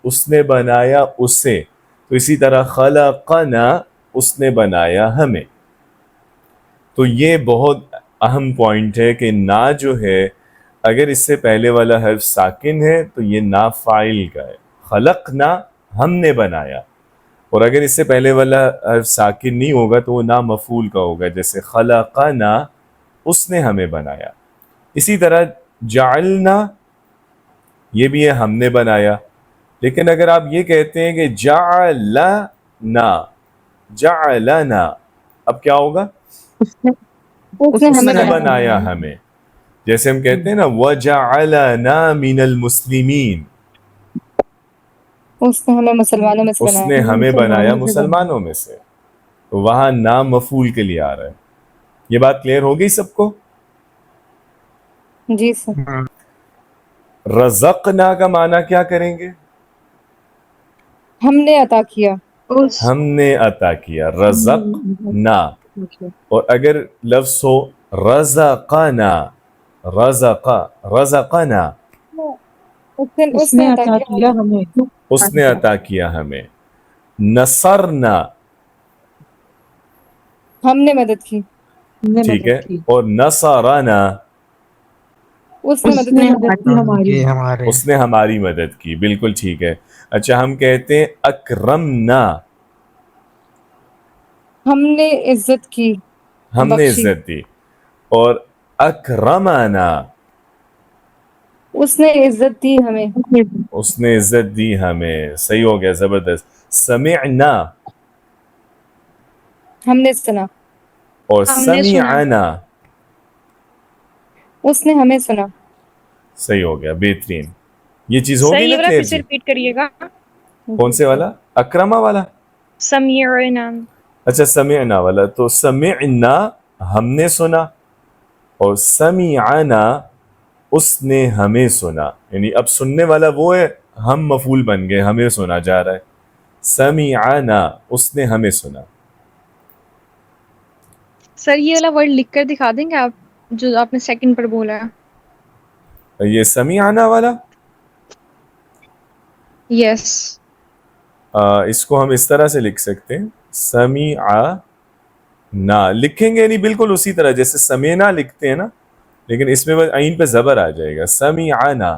اس نے بنایا اسے. تو اسی طرح خلقنا اس نے بنایا ہمیں. تو یہ بہت اہم پوائنٹ ہے کہ نا جو ہے اگر اس سے پہلے والا حرف ساکن ہے تو یہ نا فاعل کا ہے. خلقنا ہم نے بنایا. اور اگر اس سے پہلے والا حرف ساکن نہیں ہوگا تو وہ نا مفعول کا ہوگا، جیسے خلقنا اس نے ہمیں بنایا. اسی طرح جعلنا یہ بھی ہے ہم نے بنایا. لیکن اگر آپ یہ کہتے ہیں کہ جعلنا جعلنا اب کیا ہوگا؟ اس نے بنایا ہمیں. جیسے ہم کہتے ہیں نا وَجَعَلَنَا مِنَ الْمُسْلِمِينَ اس نے ہمیں مسلمانوں میں سے اس نے ہمیں بنایا مسلمانوں میں سے. تو وہاں نا مفعول کے لیے آ رہا ہے. یہ بات کلیئر ہو گئی سب کو؟ جی سر. رزقنا کا معنی کیا کریں گے؟ ہم نے عطا کیا. ہم نے عطا کیا. رزقنا. اور اگر لفظ ہو رزقنا رزقنا اس نے عطا کیا ہمیں. اس نے عطا کیا ہمیں. نصرنا ہم نے مدد کی. ٹھیک ہے. اور نصرنا اس نے مدد کی ہمارے. اس نے ہماری مدد کی. بالکل ٹھیک ہے. اچھا ہم کہتے ہیں اکرمنا ہم نے عزت کی. ہم نے بخشی. عزت دی. اور اکرمنا اس نے عزت دی ہمیں. اس نے عزت دی ہمیں. صحیح ہو گیا، زبردست. سمعنا ہم نے سنا. اور سمعنا اس نے ہمیں سنا. صحیح ہو گیا، بہترین. یہ چیز ہوگی نا والا کلیئر پھر سے جی؟ ریپیٹ کریے گا. کون سے والا؟ اکرما والا؟ سمیعنا. اچھا سمعنا والا. تو سمعنا ہم نے سنا اور سمعنا اس نے ہمیں سنا. یعنی اب سننے والا وہ ہے، ہم مفعول بن گئے، ہمیں سنا جا رہا ہے. سمعنا اس نے ہمیں سنا. سر یہ والا ورڈ لکھ کر دکھا دیں گے آپ جو آپ نے سیکنڈ پر بولا ہے؟ یہ سمعنا والا یس. اس کو ہم اس طرح سے لکھ سکتے ہیں، سمعنا لکھیں گے نہیں بالکل اسی طرح جیسے سمینا لکھتے ہیں نا، لیکن اس میں بس عین پہ زبر آ جائے گا. سمعنا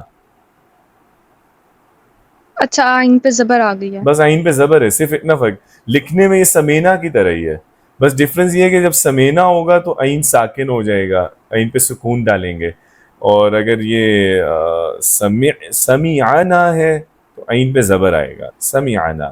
اچھا آئین پہ زبر آ گئی ہے. بس عین پہ زبر ہے، صرف اتنا فرق. لکھنے میں یہ سمینا کی طرح ہی ہے، بس ڈفرنس یہ ہے کہ جب سمینا ہوگا تو عین ساکن ہو جائے گا، عین پہ سکون ڈالیں گے. اور اگر یہ سمعنا ہے تو عین پہ زبر آئے گا. سمعنا.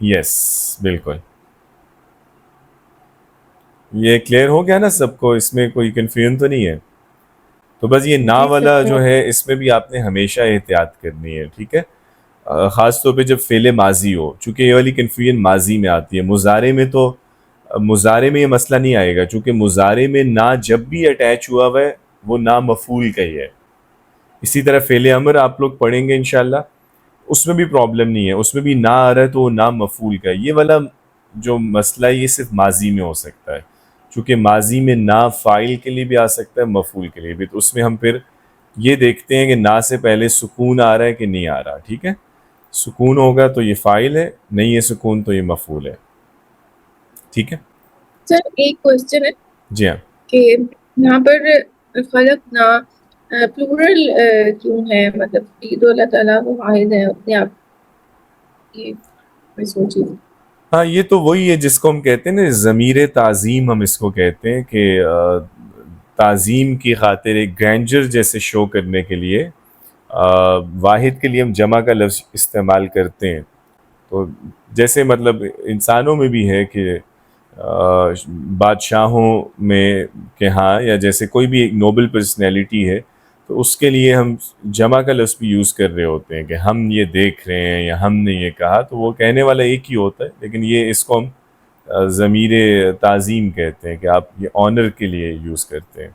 یس بالکل. یہ کلیئر ہو گیا نا سب کو, اس میں کوئی کنفیوژن تو نہیں ہے؟ تو بس یہ نا جی والا سر. جو ہے اس میں بھی آپ نے ہمیشہ احتیاط کرنی ہے, ٹھیک ہے؟ خاص طور پہ جب فعل ماضی ہو, چونکہ یہ والی کنفیوژن ماضی میں آتی ہے. مضارع میں تو مضارع میں یہ مسئلہ نہیں آئے گا, چونکہ مضارع میں نا جب بھی اٹیچ ہوا ہوا ہے وہ نا مفعول کا ہی ہے. اسی طرح فعل امر آپ لوگ پڑھیں گے انشاءاللہ, اس میں بھی پرابلم نہیں ہے, اس میں بھی نا آ رہا ہے تو وہ نا مفعول کا ہے. یہ والا جو مسئلہ ہے یہ صرف ماضی میں ہو سکتا ہے, چونکہ ماضی میں نا فاعل کے لیے بھی آ سکتا ہے, مفعول کے لیے بھی. تو اس میں ہم پھر یہ دیکھتے ہیں کہ نا سے پہلے سکون آ رہا ہے کہ نہیں آ رہا, ٹھیک ہے؟ سکون ہوگا تو یہ فاعل ہے, نہیں ہے سکون تو یہ مفعول ہے, ٹھیک ہے؟ سر ایک کوشچن ہے جی ہاں. کہ یہاں پر خلق نا پلورل کیوں ہے؟ مطلب یہ تو اللہ تعالیٰ وہ واحد ہے اپنے آپ. یہ میں سوچی. ہاں یہ تو وہی ہے جس کو ہم کہتے ہیں نا ضمیر تعظیم, ہم اس کو کہتے ہیں کہ تعظیم کی خاطر ایک گرینڈر جیسے شو کرنے کے لیے واحد کے لیے ہم جمع کا لفظ استعمال کرتے ہیں. تو جیسے مطلب انسانوں میں بھی ہے کہ بادشاہوں میں کہ ہاں, یا جیسے کوئی بھی ایک نوبل پرسنالٹی ہے تو اس کے لیے ہم جمع کا لفظ بھی یوز کر رہے ہوتے ہیں کہ ہم یہ دیکھ رہے ہیں یا ہم نے یہ کہا, تو وہ کہنے والا ایک ہی ہوتا ہے, لیکن یہ اس کو ہم ضمیر تعظیم کہتے ہیں کہ آپ یہ آنر کے لیے یوز کرتے ہیں.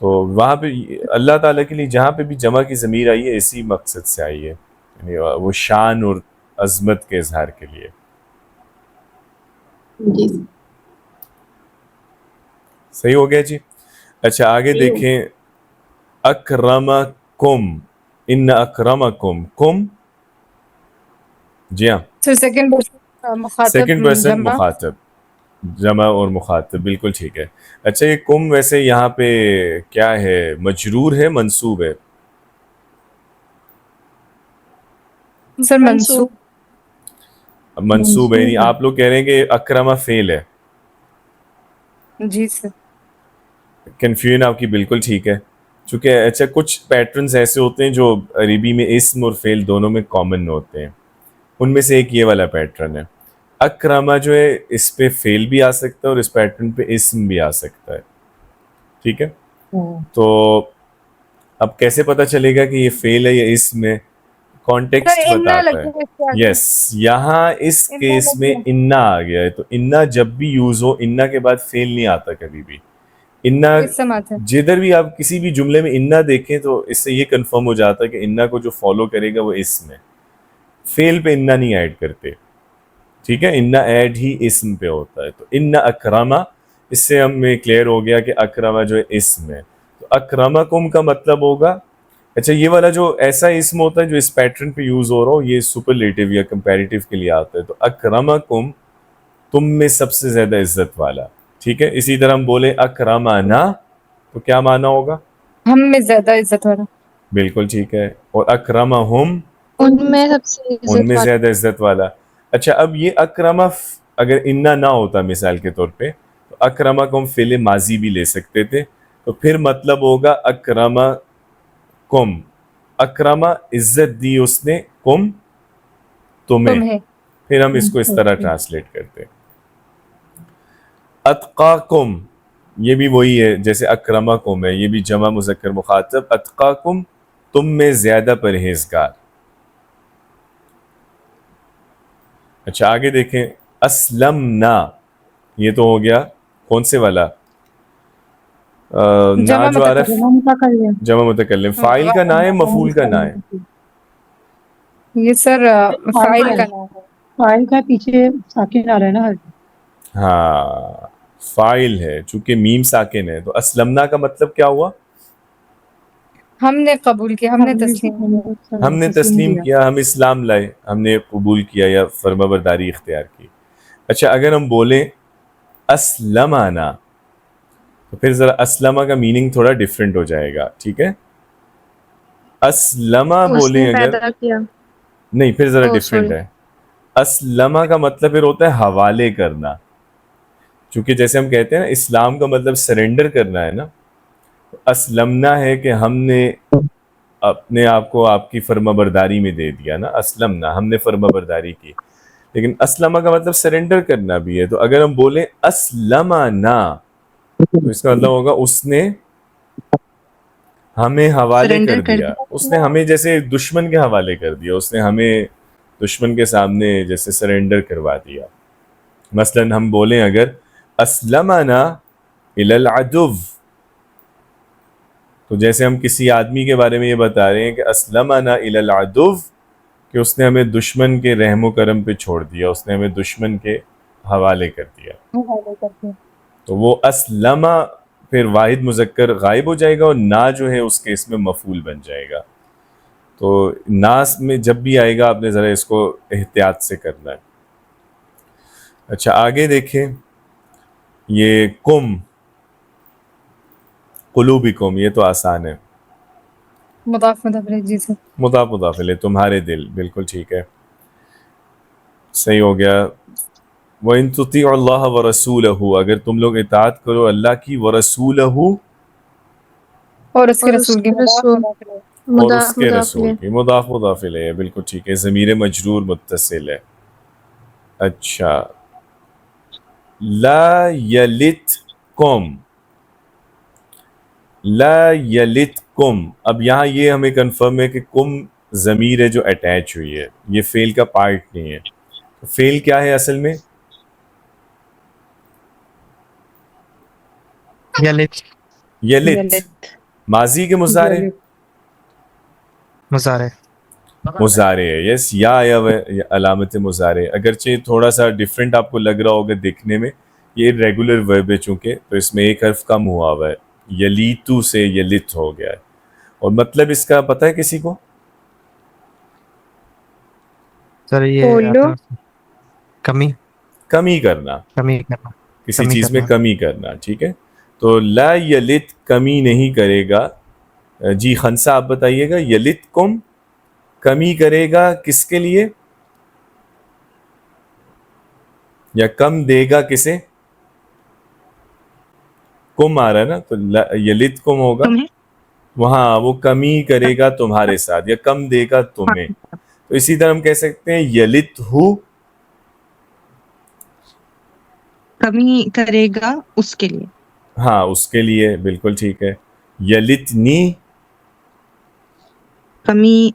تو وہاں پہ اللہ تعالیٰ کے لیے جہاں پہ بھی جمع کی ضمیر آئی ہے اسی مقصد سے آئی ہے, یعنی وہ شان اور عظمت کے اظہار کے لیے. جی صحیح ہو گیا جی. اچھا آگے دیکھیں, اکرمکم, ان اکرمکم, کم, جی ہاں سر سیکنڈ مخاطب سیکنڈ پرسن جمع. مخاطب, جمع اور مخاطب, بالکل ٹھیک ہے. اچھا یہ کم ویسے یہاں پہ کیا ہے, مجرور ہے منصوب ہے؟ سر منصوب. منصوب ہے, یعنی آپ لوگ کہہ رہے ہیں کہ اکرمہ فعل ہے. جی سر. کنفیوژن آپ کی بالکل ٹھیک ہے, چونکہ اچھا کچھ پیٹرنز ایسے ہوتے ہیں جو عربی میں اسم اور فعل دونوں میں کامن ہوتے ہیں, ان میں سے ایک یہ والا پیٹرن ہے. اکرمہ جو ہے اس پہ فعل بھی آ سکتا ہے اور اس پیٹرن پہ اسم بھی آ سکتا ہے, ٹھیک ہے؟ تو اب کیسے پتہ چلے گا کہ یہ فعل ہے یا اسم ہے؟ کانٹیکسٹ سر انا بتاتا ہے. لگے اس کے آگے. یس, یہاں اس انا کیس میں لگے. انا آ گیا ہے, تو انا جب بھی یوز ہو, انا کے بعد فعل نہیں آتا کبھی بھی. انا اسم آتا ہے. جدھر بھی آپ کسی بھی جملے میں انا دیکھیں تو اس سے یہ کنفرم ہو جاتا ہے کہ انا کو جو فالو کرے گا وہ اسم ہے, فعل پہ انا نہیں ایڈ کرتے, ٹھیک ہے؟ انا ایڈ ہی اسم پہ ہوتا ہے. تو ان اکرمہ, اس سے ہمیں کلیئر ہو گیا کہ اکرمہ جو ہے اسم ہے. تو اکرمکم کا مطلب ہوگا, اچھا یہ والا جو ایسا اسم ہوتا ہے جو اس پیٹرن پہ یوز ہو رہا ہو, یہ سپرلیٹیو یا کمپیریٹیو کے لیے آتا ہے. تو اکرمکم تم میں سب سے زیادہ عزت والا, ٹھیک ہے؟ اسی طرح ہم بولے اکرمنا تو کیا معنی ہوگا؟ ہم میں زیادہ عزت والا. بالکل ٹھیک ہے. اور اکرمہم, ان میں سب سے ان میں عزت والا. زیادہ عزت والا. اچھا اب یہ اکرمہ اگر انا نہ ہوتا مثال کے طور پہ, تو اکرمہ کو ہم فعل ماضی بھی لے سکتے تھے, تو پھر مطلب ہوگا اکرمہ کم, اکرمہ عزت دی اس نے, کم تمہیں. تمہیں. پھر ہم اس کو اس طرح ٹرانسلیٹ کرتے ہیں. اتقاکم, یہ بھی وہی ہے جیسے اکرمکم ہے, یہ بھی جمع مذکر مخاطب. اتقاکم تم میں زیادہ پرہیزگار. اچھا آگے دیکھیں, اسلمنا, یہ تو ہو گیا کون سے والا, نا جمع جو آ رہا متکلم. ہے جمع متکلم. فاعل کا نا ہے, مفعول کا نا ہے؟ یہ سر فاعل کا نام ہے. فاعل کا پیچھے ساکن آ رہا ہے نا. ہاں فاعل ہے, چونکہ میم ساکن ہے. تو اسلمنا کا مطلب کیا ہوا؟ ہم نے قبول کیا, ہم نے تسلیم. ہم نے تسلیم کیا, ہم اسلام لائے, ہم نے قبول کیا یا فرما برداری اختیار کی. اچھا اگر ہم بولیں اسلمانا, تو پھر ذرا اسلمہ کا میننگ تھوڑا ڈیفرنٹ ہو جائے گا, ٹھیک ہے؟ اسلمہ اس بولیں نے اگر, پیدا کیا. نہیں پھر ذرا Oh, ڈیفرنٹ sorry. ہے. اسلمہ کا مطلب پھر ہوتا ہے حوالے کرنا, چونکہ جیسے ہم کہتے ہیں نا اسلام کا مطلب سرنڈر کرنا ہے نا. اسلمنا ہے کہ ہم نے اپنے آپ کو آپ کی فرما برداری میں دے دیا نا، اسلمنا، ہم نے فرما برداری کی. لیکن اسلمہ کا مطلب سرنڈر کرنا بھی ہے. تو اگر ہم بولیں اسلمنا تو اس کا مطلب ہوگا اس نے ہمیں حوالے کر دیا. اس نے ہمیں جیسے دشمن کے حوالے کر دیا، اس نے ہمیں دشمن کے سامنے جیسے سرنڈر کروا دیا. مثلا ہم بولیں اگر اسلمنا الی العدو، تو جیسے ہم کسی آدمی کے بارے میں یہ بتا رہے ہیں کہ اسلمنا الی العدو، کہ اس نے ہمیں دشمن کے رحم و کرم پہ چھوڑ دیا، اس نے ہمیں دشمن کے حوالے کر دیا. تو وہ اسلمہ پھر واحد مذکر غائب ہو جائے گا اور نا جو ہے اس کے اس میں مفعول بن جائے گا. تو ناس میں جب بھی آئے گا آپ نے ذرا اس کو احتیاط سے کرنا ہے. اچھا آگے دیکھیں، یہ کم، قلوبکم، یہ تو آسان ہے. مضاف مضاف الیہ، جی سر. مضاف مضاف الیہ، تمہارے دل، بالکل ٹھیک ہے، صحیح ہو گیا. وَإِن تُطِيعُوا اللَّهَ وَرَسُولَهُ، اگر تم لوگ اطاعت کرو اللہ کی، وَرَسُولَهُ، اور اس کے اور اس رسول کی. کے رسول اور اس کے مضاف رسول الیہ. کی. مضاف مضاف الیہ، بالکل ٹھیک ہے، ضمیر مجرور متصل ہے. اچھا، لا یلتکم، لا یلتکم. اب یہاں یہ ہمیں کنفرم ہے کہ کم ضمیر ہے جو اٹیچ ہوئی ہے، یہ فعل کا پارٹ نہیں ہے. فعل کیا ہے اصل میں؟ یلت یلت، ماضی کے مضارع، مضارع. مضارع ہے. یس، یا آیا ہوا ہے علامت مضارع، اگرچہ تھوڑا سا ڈیفرنٹ آپ کو لگ رہا ہوگا دیکھنے میں. یہ ریگولر ورب ہے چونکہ، تو اس میں ایک حرف کم ہوا ہوا ہے، یلیتو سے یلت ہو گیا ہے. اور مطلب اس کا پتہ ہے کسی کو؟ سر یہ بولو. کمی کمی کرنا، کمی کرنا. کسی کمی چیز میں کرنا. کمی کرنا. ٹھیک ہے، تو لا یلت کمی نہیں کرے گا. جی خنسا آپ بتائیے گا. یلت کم کمی کرے گا کس کے لیے، یا کم دے گا کسے؟ کم آ رہا ہے نا، تو یلت کم ہوگا وہاں، وہ کمی کرے گا تمہارے ساتھ یا کم دے گا تمہیں. تو اسی طرح ہم کہہ سکتے ہیں یلت ہو، کمی کرے گا اس کے لیے. ہاں اس کے لیے، بالکل ٹھیک ہے. یلتنی، کمی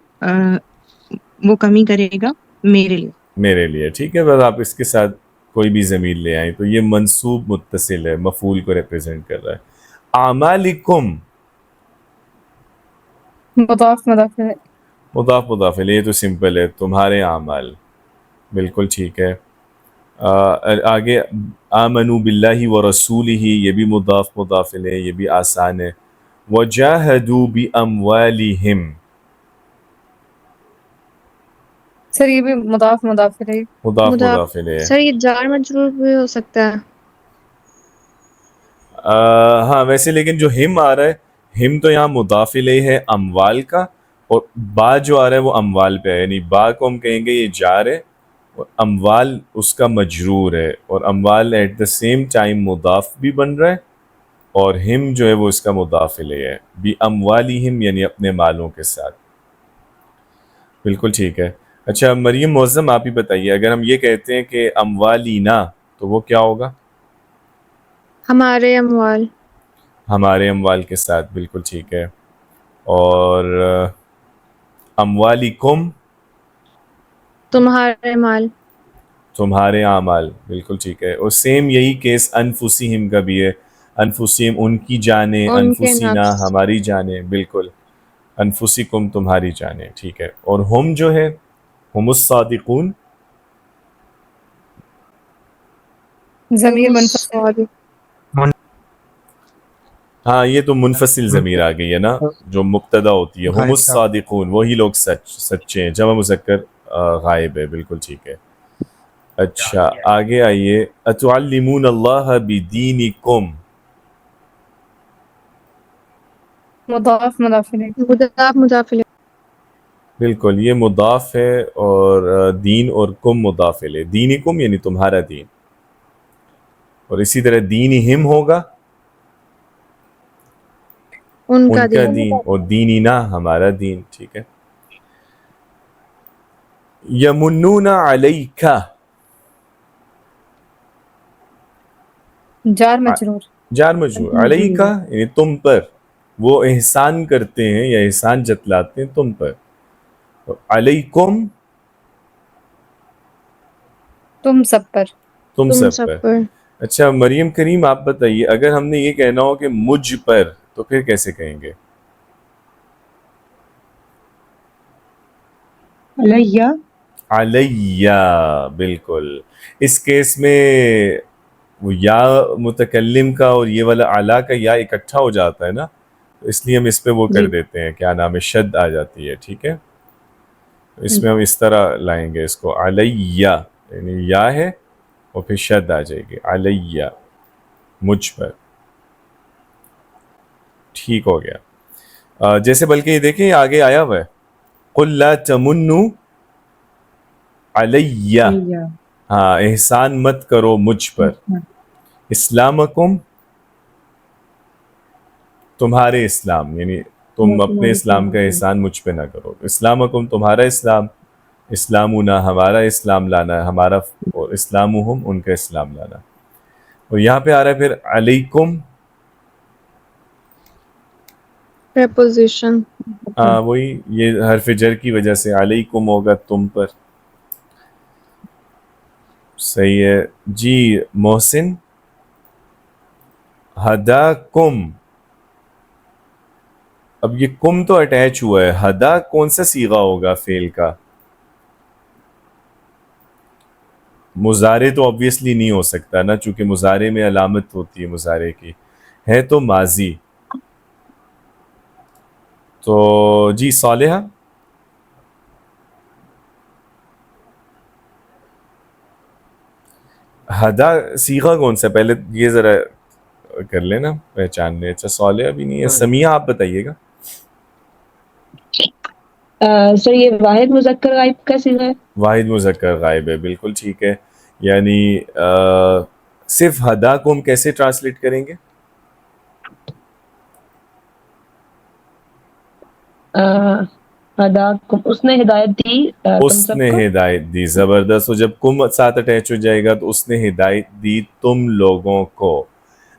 وہ کمی کرے گا میرے لیے. میرے لیے. ٹھیک ہے، بس آپ اس کے ساتھ کوئی بھی ضمیر لے آئیں تو یہ منصوب متصل ہے، مفعول کو ریپرزینٹ کر رہا ہے. اعمالکم، مضاف مضاف الیہ. مضاف مضاف الیہ، یہ تو سمپل ہے، تمہارے اعمال، بالکل ٹھیک ہے. آگے آمنوا باللہ ورسولہ، یہ بھی مضاف مضاف الیہ، یہ بھی آسان ہے. وجاہدوا باموالہم، سر یہ بھی مضاف مضاف الیہ. مضاف مضاف. مضاف الیہ. سر یہ جار مجرور بھی ہو سکتا ہے. ہاں ویسے لیکن جو ہم آ رہا ہے، ہم تو یہاں مضاف الیہ ہے اموال کا، اور با جو آ رہا ہے وہ اموال پہ ہے، یعنی با کو ہم کہیں گے یہ جار ہے اور اموال اس کا مجرور ہے، اور اموال ایٹ دا سیم ٹائم مضاف بھی بن رہا ہے، اور ہم جو ہے وہ اس کا مضاف الیہ ہے. بی اموالہم یعنی اپنے مالوں کے ساتھ، بالکل ٹھیک ہے. اچھا مریم معظم آپ ہی بتائیے، اگر ہم یہ کہتے ہیں کہ اموالینا تو وہ کیا ہوگا؟ ہمارے اموال. ہمارے اموال کے ساتھ، بالکل ٹھیک ہے. اور اموالکم، تمہارے مال. تمہارے اعمال، بالکل ٹھیک ہے. اور سیم یہی کیس انفسہم کا بھی ہے، انفسہم ان کی جانیں، ان کے انفسینا نفس. ہماری جانیں، بالکل. انفسکم تمہاری جانیں، ٹھیک ہے. اور ہم جو ہے ہم الصادقون، ضمیر منفصل. سوری. ہاں یہ تو منفصل ضمیر آ گئی ہے نا جو مبتدا ہوتی ہے. ہم غائب کا. الصادقون، وہی لوگ سچے ہیں، جمع مذکر غائب ہے، بالکل ٹھیک ہے. اچھا آگے آئیے. اتعلمون اللہ بدینکم، مضاف مضاف الیہ. مضاف مضاف الیہ. بالکل یہ مضاف ہے، اور دین اور کم مضاف الیہ. دینکم یعنی تمہارا دین، اور اسی طرح دینہم ہوگا. ان کا ان کا دین. دین، اور دیننا ہمارا دین. ٹھیک ہے. یمنون علیک، جار مجرور. جار مجرور، علیک یعنی تم پر، وہ احسان کرتے ہیں یا احسان جتلاتے ہیں تم پر. تو علیکم تم سب پر. تم تم سب سب پر. پر. اچھا مریم کریم آپ بتائیے، اگر ہم نے یہ کہنا ہو کہ مجھ پر تو پھر کیسے کہیں گے؟ علیہ علیہ، بالکل. اس کیس میں وہ یا متکلم کا اور یہ والا اعلیٰ کا یا اکٹھا ہو جاتا ہے نا، تو اس لیے ہم اس پہ وہ کر جی دیتے ہیں، کیا نام ہے، شد آ جاتی ہے. ٹھیک ہے. اس میں ہم اس طرح لائیں گے اس کو، علیہ یعنی یا ہے اور پھر شد آ جائے گی، علیہ مجھ پر. ٹھیک ہو گیا. جیسے بلکہ یہ دیکھیں یہ آگے آیا ہوا ہے، قل لا تمنوا علیہ، علیہ ہاں احسان مت کرو مجھ پر، اسلامکم تمہارے اسلام، یعنی تم اپنے اسلام کا احسان مجھ پہ نہ کرو. اسلامکم تمہارا اسلام، اسلامنا ہمارا اسلام لانا ہے ہمارا، اور اسلامہم ان کا اسلام لانا. اور یہاں پہ آ رہا ہے پھر علیکم، preposition. ہاں وہی یہ حرف جر کی وجہ سے علیکم ہوگا تم پر. صحیح ہے جی. محسن، ہداکم، اب یہ کم تو اٹیچ ہوا ہے، ہدا کون سا صیغہ ہوگا فعل کا؟ مضارع تو obviously نہیں ہو سکتا نا، چونکہ مضارع میں علامت ہوتی ہے مضارع کی، ہے تو ماضی. تو جی صالحہ، ہدا صیغہ کون سا؟ پہلے یہ ذرا کر لینا پہچان لیں. اچھا صالحہ بھی نہیں ہے. سمیہ آپ بتائیے گا. سر یہ واحد مذکر غائب کا صیغہ ہے. واحد مذکر غائب ہے، بالکل ٹھیک ہے. یعنی صرف ہدا کو ہم کیسے ٹرانسلیٹ کریں گے؟ ہداکم، اس نے ہدایت دی تم اس سب نے کو. ہدایت دی، زبردست. اور جب کم ساتھ اٹیچ ہو جائے گا تو اس نے ہدایت دی تم لوگوں کو.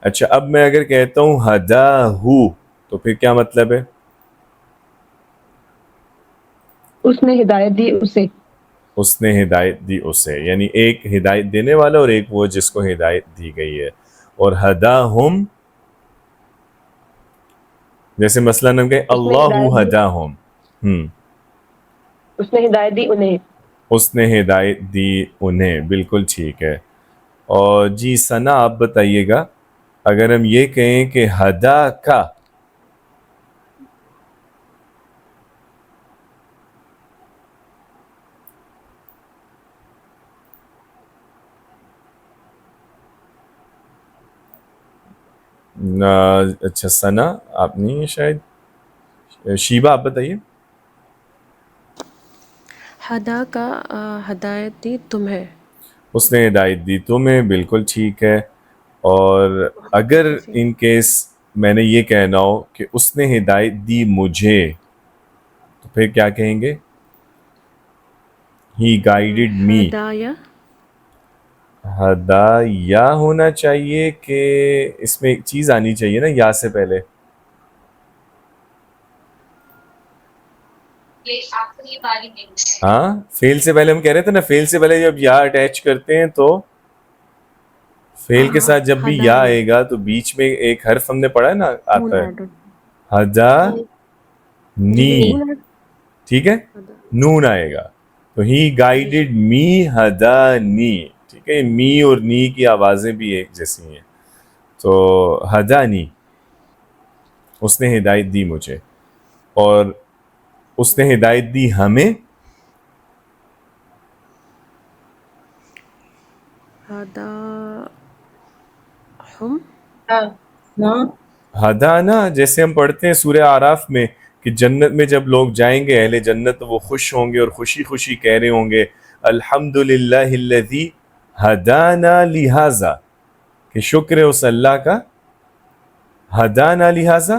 اچھا اب میں اگر کہتا ہوں ہداہو تو پھر کیا مطلب ہے؟ اس نے ہدایت دی اسے. اس نے ہدایت دی اسے، یعنی ایک ہدایت دینے والا اور ایک وہ جس کو ہدایت دی گئی ہے. اور ہداہم، جیسے مثلا ہم کہیں اس نے اللہ ہدایت دی، ہداہم، اس نے ہدایت دی انہیں. اس نے ہدایت دی انہیں، بالکل ٹھیک ہے. اور جی ثنا آپ بتائیے گا، اگر ہم یہ کہیں کہ ہدا کا، اچھا ثنا آپ نہیں ہیں شاید، شیبہ آپ بتائیے. ہدا کا ہدایت دی تمہیں. اس نے ہدایت دی تمہیں، بالکل ٹھیک ہے. اور اگر ان کیس میں نے یہ کہنا ہو کہ اس نے ہدایت دی مجھے تو پھر کیا کہیں گے؟ ہی گائیڈڈ می. ہدایہ، ہدایا ہونا چاہیے کہ اس میں ایک چیز آنی چاہیے نا یا سے پہلے. ہاں فیل سے پہلے ہم کہہ رہے تھے نا، فیل سے پہلے جب یا اٹیچ کرتے ہیں تو فیل کے ساتھ جب بھی یا آئے گا تو بیچ میں ایک حرف ہم نے پڑھا ہے نا آتا ہے، ہدا نی، ٹھیک ہے، نون آئے گا تو ہی گائیڈڈ می ہدا نی. ٹھیک ہے، می اور نی کی آوازیں بھی ایک جیسی ہیں. تو ہدا نی، اس نے ہدایت دی مجھے. اور اس نے ہدایت دی ہمیں، ہدا ہم، ہدا نا جیسے ہم پڑھتے ہیں سورہ اعراف میں کہ جنت میں جب لوگ جائیں گے اہل جنت وہ خوش ہوں گے اور خوشی خوشی کہہ رہے ہوں گے الحمدللہ الذی ہدانا لہذا، کہ شکر ہے اس اللہ کا، ہدانا لہذا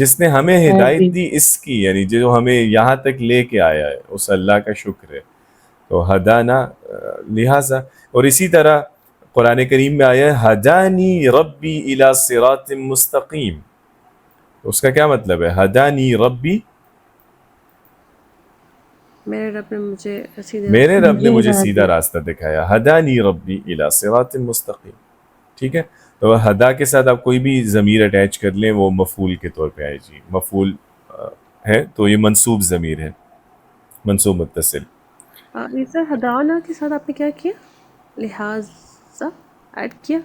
جس نے ہمیں ہدایت دی اس کی، یعنی جو ہمیں یہاں تک لے کے آیا ہے اس اللہ کا شکر ہے. تو ہدانا لہٰذا، اور اسی طرح قرآن کریم میں آیا ہے ہدانی ربی الی صراط مستقیم. اس کا کیا مطلب ہے؟ ہدانی ربی، میرے رب نے مجھے سیدھے میرے رب نے مجھے ہدایت سیدھا دی. راستہ دکھایا. ہدانی ربی الی صراط مستقیم. ٹھیک ہے، تو ہدا کے ساتھ آپ کوئی بھی ضمیر اٹیچ کر لیں وہ مفعول کے طور پہ آئے جی. مفعول ہے تو یہ منصوب ضمیر ہے، منصوب متصل. یہ سر ہدانا کے ساتھ آپ نے کیا کیا؟ لہٰذا ایڈ کیا؟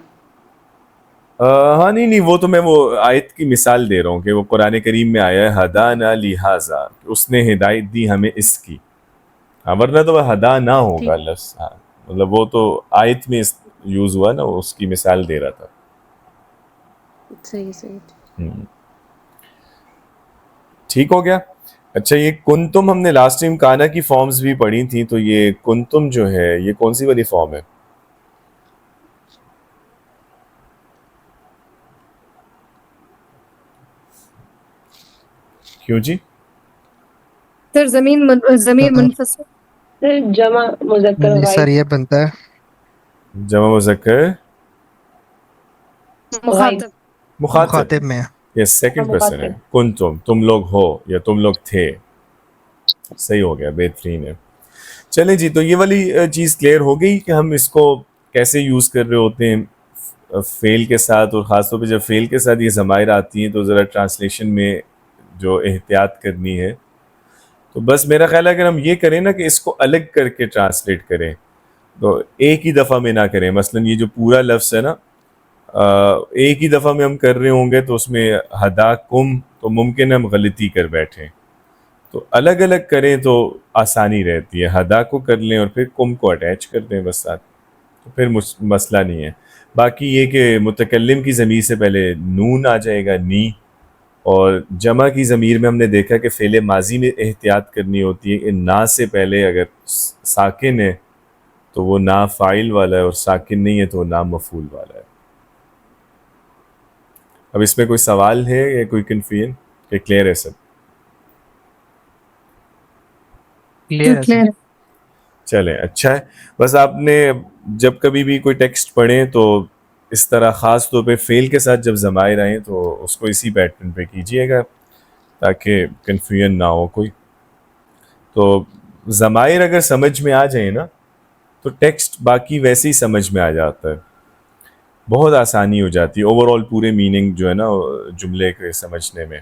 ہاں نہیں وہ تو میں وہ آیت کی مثال دے رہا ہوں کہ وہ قرآن کریم میں آیا ہے ہدانا لہٰذا، اس نے ہدایت دی ہمیں اس کی. ہاں ورنہ تو وہ ہدا نہ ہوگا لفظ. ہاں مطلب وہ تو آیت میں یوز ہوا نا، اس کی مثال دے رہا تھا. صحیح. ٹھیک ہو گیا. اچھا یہ کنتم ہم نے لاسٹ ٹائم کانا کی فارمز بھی پڑھی تھیں، تو یہ کنتم جو ہے یہ کون سی والی فارم ہے؟ کیوں جی؟ سر ضمیر منفصل جمع مذکر سر غائب. یہ بنتا ہے جمع مذکر مخاطب مخاطب میں. یہ سیکنڈ پرسن ہے. کنتم تم لوگ ہو یا تم لوگ تھے. صحیح ہو گیا، بہترین ہے. چلیں جی، تو یہ والی چیز کلیئر ہو گئی کہ ہم اس کو کیسے یوز کر رہے ہوتے ہیں فعل کے ساتھ، اور خاص طور پہ جب فعل کے ساتھ یہ ضمائر آتی ہیں تو ذرا ٹرانسلیشن میں جو احتیاط کرنی ہے. تو بس میرا خیال ہے اگر ہم یہ کریں نا کہ اس کو الگ کر کے ٹرانسلیٹ کریں تو ایک ہی دفعہ میں نہ کریں. مثلا یہ جو پورا لفظ ہے نا، ایک ہی دفعہ میں ہم کر رہے ہوں گے تو اس میں ہدا کم تو ممکن ہے ہم غلطی کر بیٹھیں. تو الگ الگ کریں تو آسانی رہتی ہے. ہدا کو کر لیں اور پھر کم کو اٹیچ کر دیں بس ساتھ، تو پھر مسئلہ نہیں ہے. باقی یہ کہ متکلم کی ضمیر سے پہلے نون آ جائے گا، نی. اور جمع کی ضمیر میں ہم نے دیکھا کہ فعل ماضی میں احتیاط کرنی ہوتی ہے کہ نا سے پہلے اگر ساکن ہے تو وہ نا فاعل والا ہے، اور ساکن نہیں ہے تو وہ نا مفعول والا ہے. اب اس میں کوئی سوال ہے یا کوئی کنفیوژن کہ کلیئر ہے سب؟ کلیئر ہے. چلیں اچھا ہے. بس آپ نے جب کبھی بھی کوئی ٹیکسٹ پڑھیں تو اس طرح خاص طور پہ فعل کے ساتھ جب ضمائر آئیں تو اس کو اسی پیٹرن پہ کیجئے گا تاکہ کنفیوژن نہ ہو کوئی. تو ضمائر اگر سمجھ میں آ جائیں نا تو ٹیکسٹ باقی ویسے ہی سمجھ میں آ جاتا ہے، بہت آسانی ہو جاتی ہے اوور آل پورے میننگ جو ہے نا جملے کے سمجھنے میں.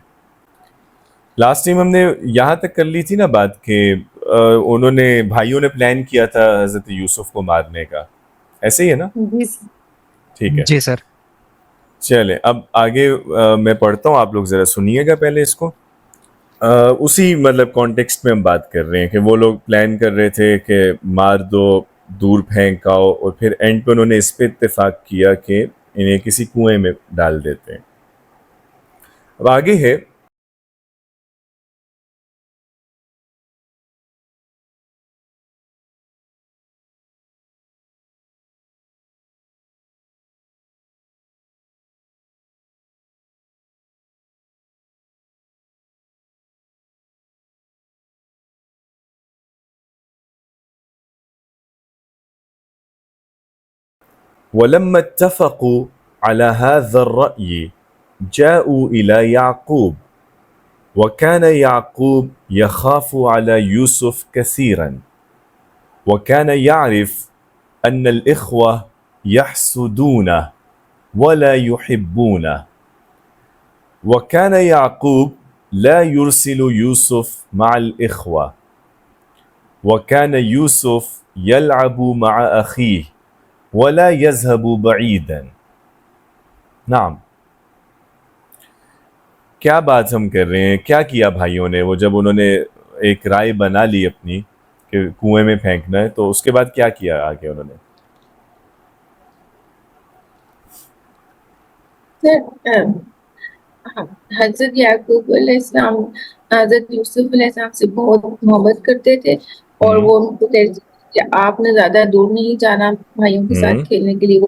لاسٹ ٹائم ہم نے یہاں تک کر لی تھی نا بات کہ انہوں نے بھائیوں نے پلان کیا تھا حضرت یوسف کو مارنے کا، ایسے ہی ہے نا؟ ٹھیک ہے جی سر. چلیں اب آگے میں پڑھتا ہوں، آپ لوگ ذرا سنیے گا پہلے اس کو. اسی مطلب کانٹیکسٹ میں ہم بات کر رہے ہیں کہ وہ لوگ پلان کر رہے تھے کہ مار دو، دور پھینکاؤ، اور پھر اینڈ پہ انہوں نے اس پہ اتفاق کیا کہ انہیں کسی کنویں میں ڈال دیتے ہیں. اب آگے ہے وَلَمَّا اتَّفَقُوا عَلَى هَذَا الرَّأْيِ جَاءُوا إِلَى يَعْقُوبَ وَكَانَ يَعْقُوبُ يَخَافُ عَلَى يُوسُفَ كَثِيرًا وَكَانَ يَعْرِفُ أَنَّ الْإِخْوَةَ يَحْسُدُونَهُ وَلَا يُحِبُّونَهُ وَكَانَ يَعْقُوبُ لَا يُرْسِلُ يُوسُفَ مَعَ الْإِخْوَةِ وَكَانَ يُوسُفُ يَلْعَبُ مَعَ أَخِيهِ وَلَا يَذْهَبُ بَعِيدًا. نعم، کیا بات ہم کر رہے ہیں؟ کیا کیا بھائیوں نے وہ جب انہوں نے ایک رائے بنا لی اپنی کہ کنویں میں پھینکنا ہے، تو اس کے بعد کیا کیا آگے انہوں نے؟ حضرت یعقوب علیہ السلام حضرت یوسف علیہ السلام سے بہت محبت کرتے تھے، اور وہ ان کو کہتے کہ آپ نے زیادہ دور نہیں جانا بھائیوں کے ساتھ کھیلنے کے لیے. وہ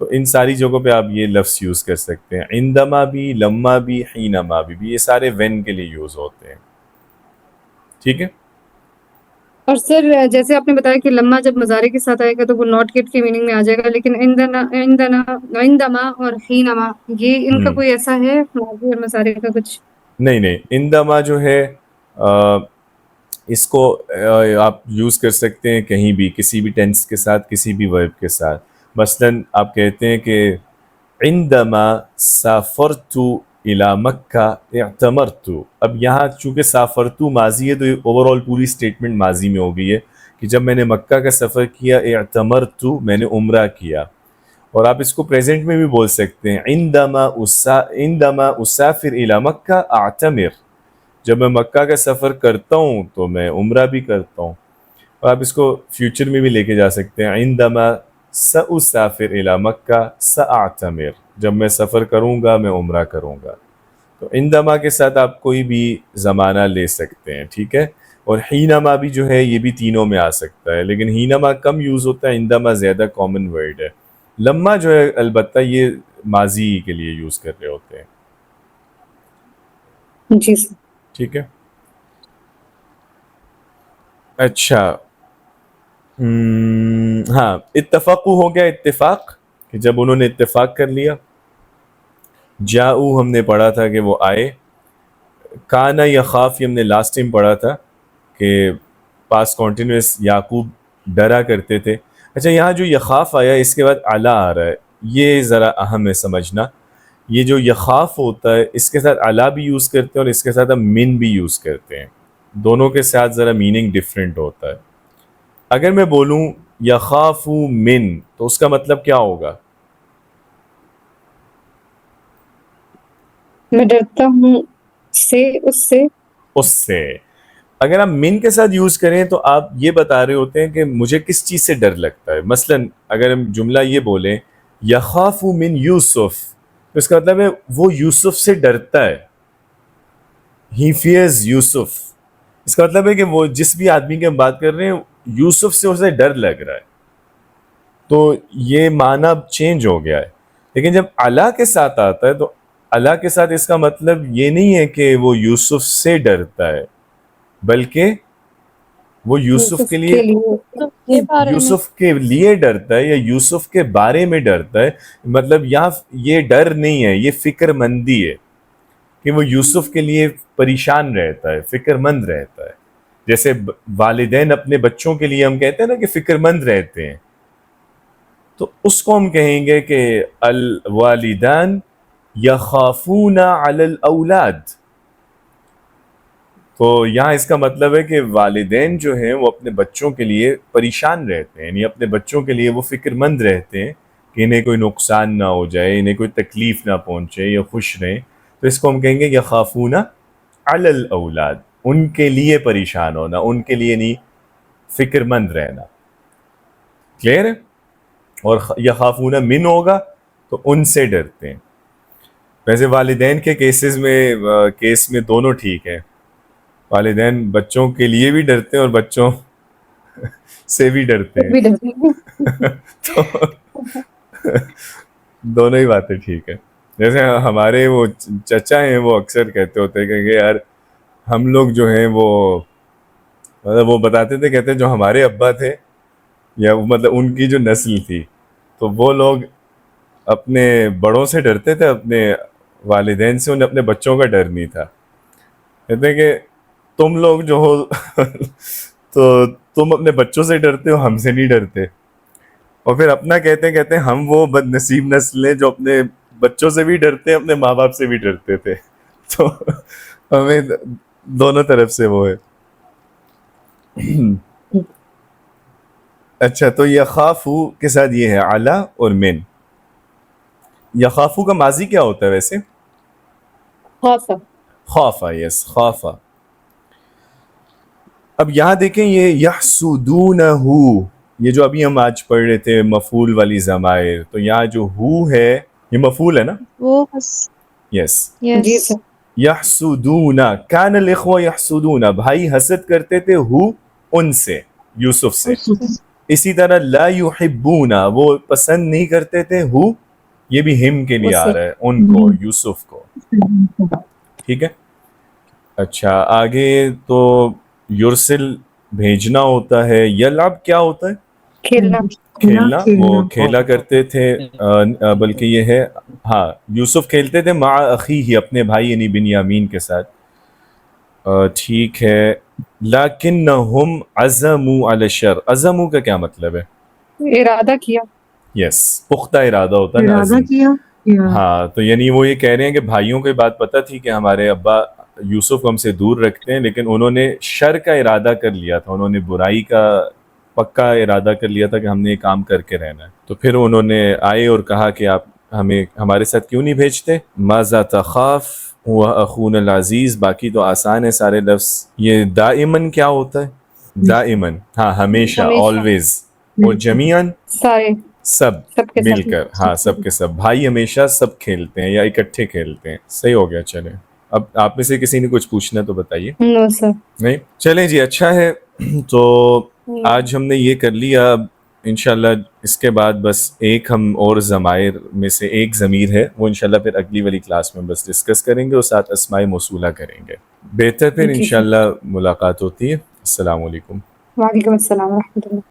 تو ان ساری جگہوں پہ آپ یہ لفظ یوز کر سکتے ہیں. عندما بھی، لما بھی، حینما بھی، یہ سارے وین کے لیے یوز ہوتے ہیں. ٹھیک ہے. اور سر جیسے آپ نے بتایا کہ لمحہ جب مضارع کے ساتھ آئے گا تو وہ ناٹ گیٹ کی میننگ میں آ جائے گا، لیکن عندما اور حینما یہ ان کا کوئی ایسا ہے ماضی اور مضارع کا کچھ؟ نہیں، عندما جو ہے اس کو آپ یوز کر سکتے ہیں کہیں بھی، کسی بھی ٹینس کے ساتھ، کسی بھی ورب کے ساتھ. مثلاً آپ کہتے ہیں کہ عندما سافرت الی مکہ اعتمرت. اب یہاں چونکہ سافرت ماضی ہے تو اوور آل پوری اسٹیٹمنٹ ماضی میں ہو گئی ہے کہ جب میں نے مکہ کا سفر کیا، اعتمرت میں نے عمرہ کیا. اور آپ اس کو پریزنٹ میں بھی بول سکتے ہیں عندما اسافر الی مکہ اعتمر. جب میں مکہ کا سفر کرتا ہوں تو میں عمرہ بھی کرتا ہوں. اور آپ اس کو فیوچر میں بھی لے کے جا سکتے ہیں عندما سأسافر الی مکہ سأعتمر. جب میں سفر کروں گا میں عمرہ کروں گا. تو عندما کے ساتھ آپ کوئی بھی زمانہ لے سکتے ہیں. ٹھیک ہے. اور حینما بھی جو ہے یہ بھی تینوں میں آ سکتا ہے، لیکن حینما کم یوز ہوتا ہے، عندما زیادہ کامن ورڈ ہے. لما جو ہے البتہ یہ ماضی کے لیے یوز کر رہے ہوتے ہیں. جی سر. ٹھیک ہے. اچھا ہاں، اتفاق ہو گیا. اتفاق کہ جب انہوں نے اتفاق کر لیا. جاؤ ہم نے پڑھا تھا کہ وہ آئے. کانا یخاف یہ ہم نے لاسٹ ٹائم پڑھا تھا کہ پاس کنٹینیوس یعقوب ڈرا کرتے تھے. اچھا یہاں جو یخاف آیا اس کے بعد علا آ رہا ہے، یہ ذرا اہم ہے سمجھنا. یہ جو یخاف ہوتا ہے اس کے ساتھ علا بھی یوز کرتے ہیں اور اس کے ساتھ ہم من بھی یوز کرتے ہیں. دونوں کے ساتھ ذرا میننگ ڈیفرنٹ ہوتا ہے. اگر میں بولوں یخاف من تو اس کا مطلب کیا ہوگا؟ میں ڈرتا ہوں سے، اس سے. اگر آپ من کے ساتھ یوز کریں تو آپ یہ بتا رہے ہوتے ہیں کہ مجھے کس چیز سے ڈر لگتا ہے. مثلا اگر ہم جملہ یہ بولیں یخاف من یوسف تو اس کا مطلب ہے وہ یوسف سے ڈرتا ہے. ہی فیئرز یوسف. اس کا مطلب ہے کہ وہ جس بھی آدمی کی ہم بات کر رہے ہیں یوسف سے اسے ڈر لگ رہا ہے. تو یہ معنی چینج ہو گیا ہے. لیکن جب علا کے ساتھ آتا ہے تو علا کے ساتھ اس کا مطلب یہ نہیں ہے کہ وہ یوسف سے ڈرتا ہے، بلکہ وہ یوسف کے لیے ڈرتا ہے یا یوسف کے بارے میں ڈرتا ہے. مطلب یہاں یہ ڈر نہیں ہے، یہ فکر مندی ہے کہ وہ یوسف کے لیے پریشان رہتا ہے، فکر مند رہتا ہے. جیسے والدین اپنے بچوں کے لیے ہم کہتے ہیں نا کہ فکر مند رہتے ہیں، تو اس کو ہم کہیں گے کہ الوالدان یخافون علی الاولاد. تو یہاں اس کا مطلب ہے کہ والدین جو ہیں وہ اپنے بچوں کے لیے پریشان رہتے ہیں، یعنی اپنے بچوں کے لیے وہ فکر مند رہتے ہیں کہ انہیں کوئی نقصان نہ ہو جائے، انہیں کوئی تکلیف نہ پہنچے یا خوش رہیں. تو اس کو ہم کہیں گے یخافون علی الاولاد. ان کے لیے پریشان ہونا، ان کے لیے نہیں فکر مند رہنا. کلیئر ہے؟ اور یخافون من ہوگا تو ان سے ڈرتے ہیں. ویسے والدین کے کیس میں دونوں ٹھیک ہیں. والدین بچوں کے لیے بھی ڈرتے ہیں اور بچوں سے بھی ڈرتے ہیں. تو دونوں ہی باتیں ٹھیک ہیں. جیسے ہمارے وہ چچا ہیں وہ اکثر کہتے ہوتے ہیں کہ یار ہم لوگ جو ہیں وہ بتاتے تھے، کہتے ہیں جو ہمارے ابا تھے یا مطلب ان کی جو نسل تھی تو وہ لوگ اپنے بڑوں سے ڈرتے تھے، اپنے والدین سے. انہیں اپنے بچوں کا ڈر نہیں تھا. کہتے ہیں کہ تم لوگ جو ہو تو تم اپنے بچوں سے ڈرتے ہو، ہم سے نہیں ڈرتے. اور پھر اپنا کہتے ہیں ہم وہ بد نصیب نسل ہیں جو اپنے بچوں سے بھی ڈرتے ہیں، اپنے ماں باپ سے بھی ڈرتے تھے. تو ہمیں دونوں طرف سے وہ ہے. اچھا تو یخافو کے ساتھ یہ ہے علا اور من. یخافو کا ماضی کیا ہوتا ہے ویسے؟ خوفا. یس خوفا. اب یہاں دیکھیں یہ یحسدونہ، یہ جو ابھی ہم آج پڑھ رہے تھے مفعول والی ضمائر، تو یہاں جو ہو ہے یہ مفعول ہے نا؟ وہ یس. جی سر. یحسدونہ کان الاخوہ یحسدونہ، بھائی حسد کرتے تھے ہو ان سے، یوسف سے. اسی طرح لا یحبون وہ پسند نہیں کرتے تھے، ہو یہ بھی ہم کے لیے آ رہا ہے، ان کو، یوسف کو، ٹھیک ہے. اچھا آگے تو یرسل بھیجنا ہوتا ہے، یلعب کیا ہوتا ہے؟ کھیلنا. کھیلنا. وہ کھیلا کرتے تھے، بلکہ یہ ہے ہاں یوسف کھیلتے تھے مع اخیہ اپنے بھائی یعنی بنیامین کے ساتھ. ٹھیک ہے. لیکنہم عزموا علی الشر، عزموا کا کیا مطلب ہے؟ ارادہ کیا. یس پختہ ارادہ ہوتا ہے نا ارادہ عزم. کیا. ہاں تو یعنی وہ یہ کہہ رہے ہیں کہ بھائیوں کو یہ بات پتہ تھی کہ ہمارے ابا یوسف کو ہم سے دور رکھتے ہیں، لیکن انہوں نے شر کا ارادہ کر لیا تھا، انہوں نے برائی کا پکا ارادہ کر لیا تھا کہ ہم نے یہ کام کر کے رہنا ہے. تو پھر انہوں نے آئے اور کہا کہ آپ ہمیں ہمارے ساتھ کیوں نہیں بھیجتے؟ ماذا تخاف ہوا اخون العزیز، باقی تو آسان ہے سارے لفظ. یہ دائمن کیا ہوتا ہے؟ دائمن ہاں ہمیشہ، آلویز. اور جمیعن سارے سب کے مل ساتھ. کر، ہاں سب کے سب. بھائی ہمیشہ سب کھیلتے ہیں یا اکٹھے کھیلتے ہیں. صحیح ہو گیا. چلیں اب آپ میں سے کسی نے کچھ پوچھنا تو بتائیے. نو سر. نہیں چلیں جی اچھا ہے. تو آج ہم نے یہ کر لیا. اب انشاءاللہ اس کے بعد بس ایک ہم اور ضمائر میں سے ایک ضمیر ہے، وہ انشاءاللہ پھر اگلی والی کلاس میں بس ڈسکس کریں گے اور ساتھ اسماء موصولہ کریں گے. بہتر پھر انشاءاللہ ملاقات ہوتی ہے. السلام علیکم. وعلیکم السلام ورحمۃ اللہ.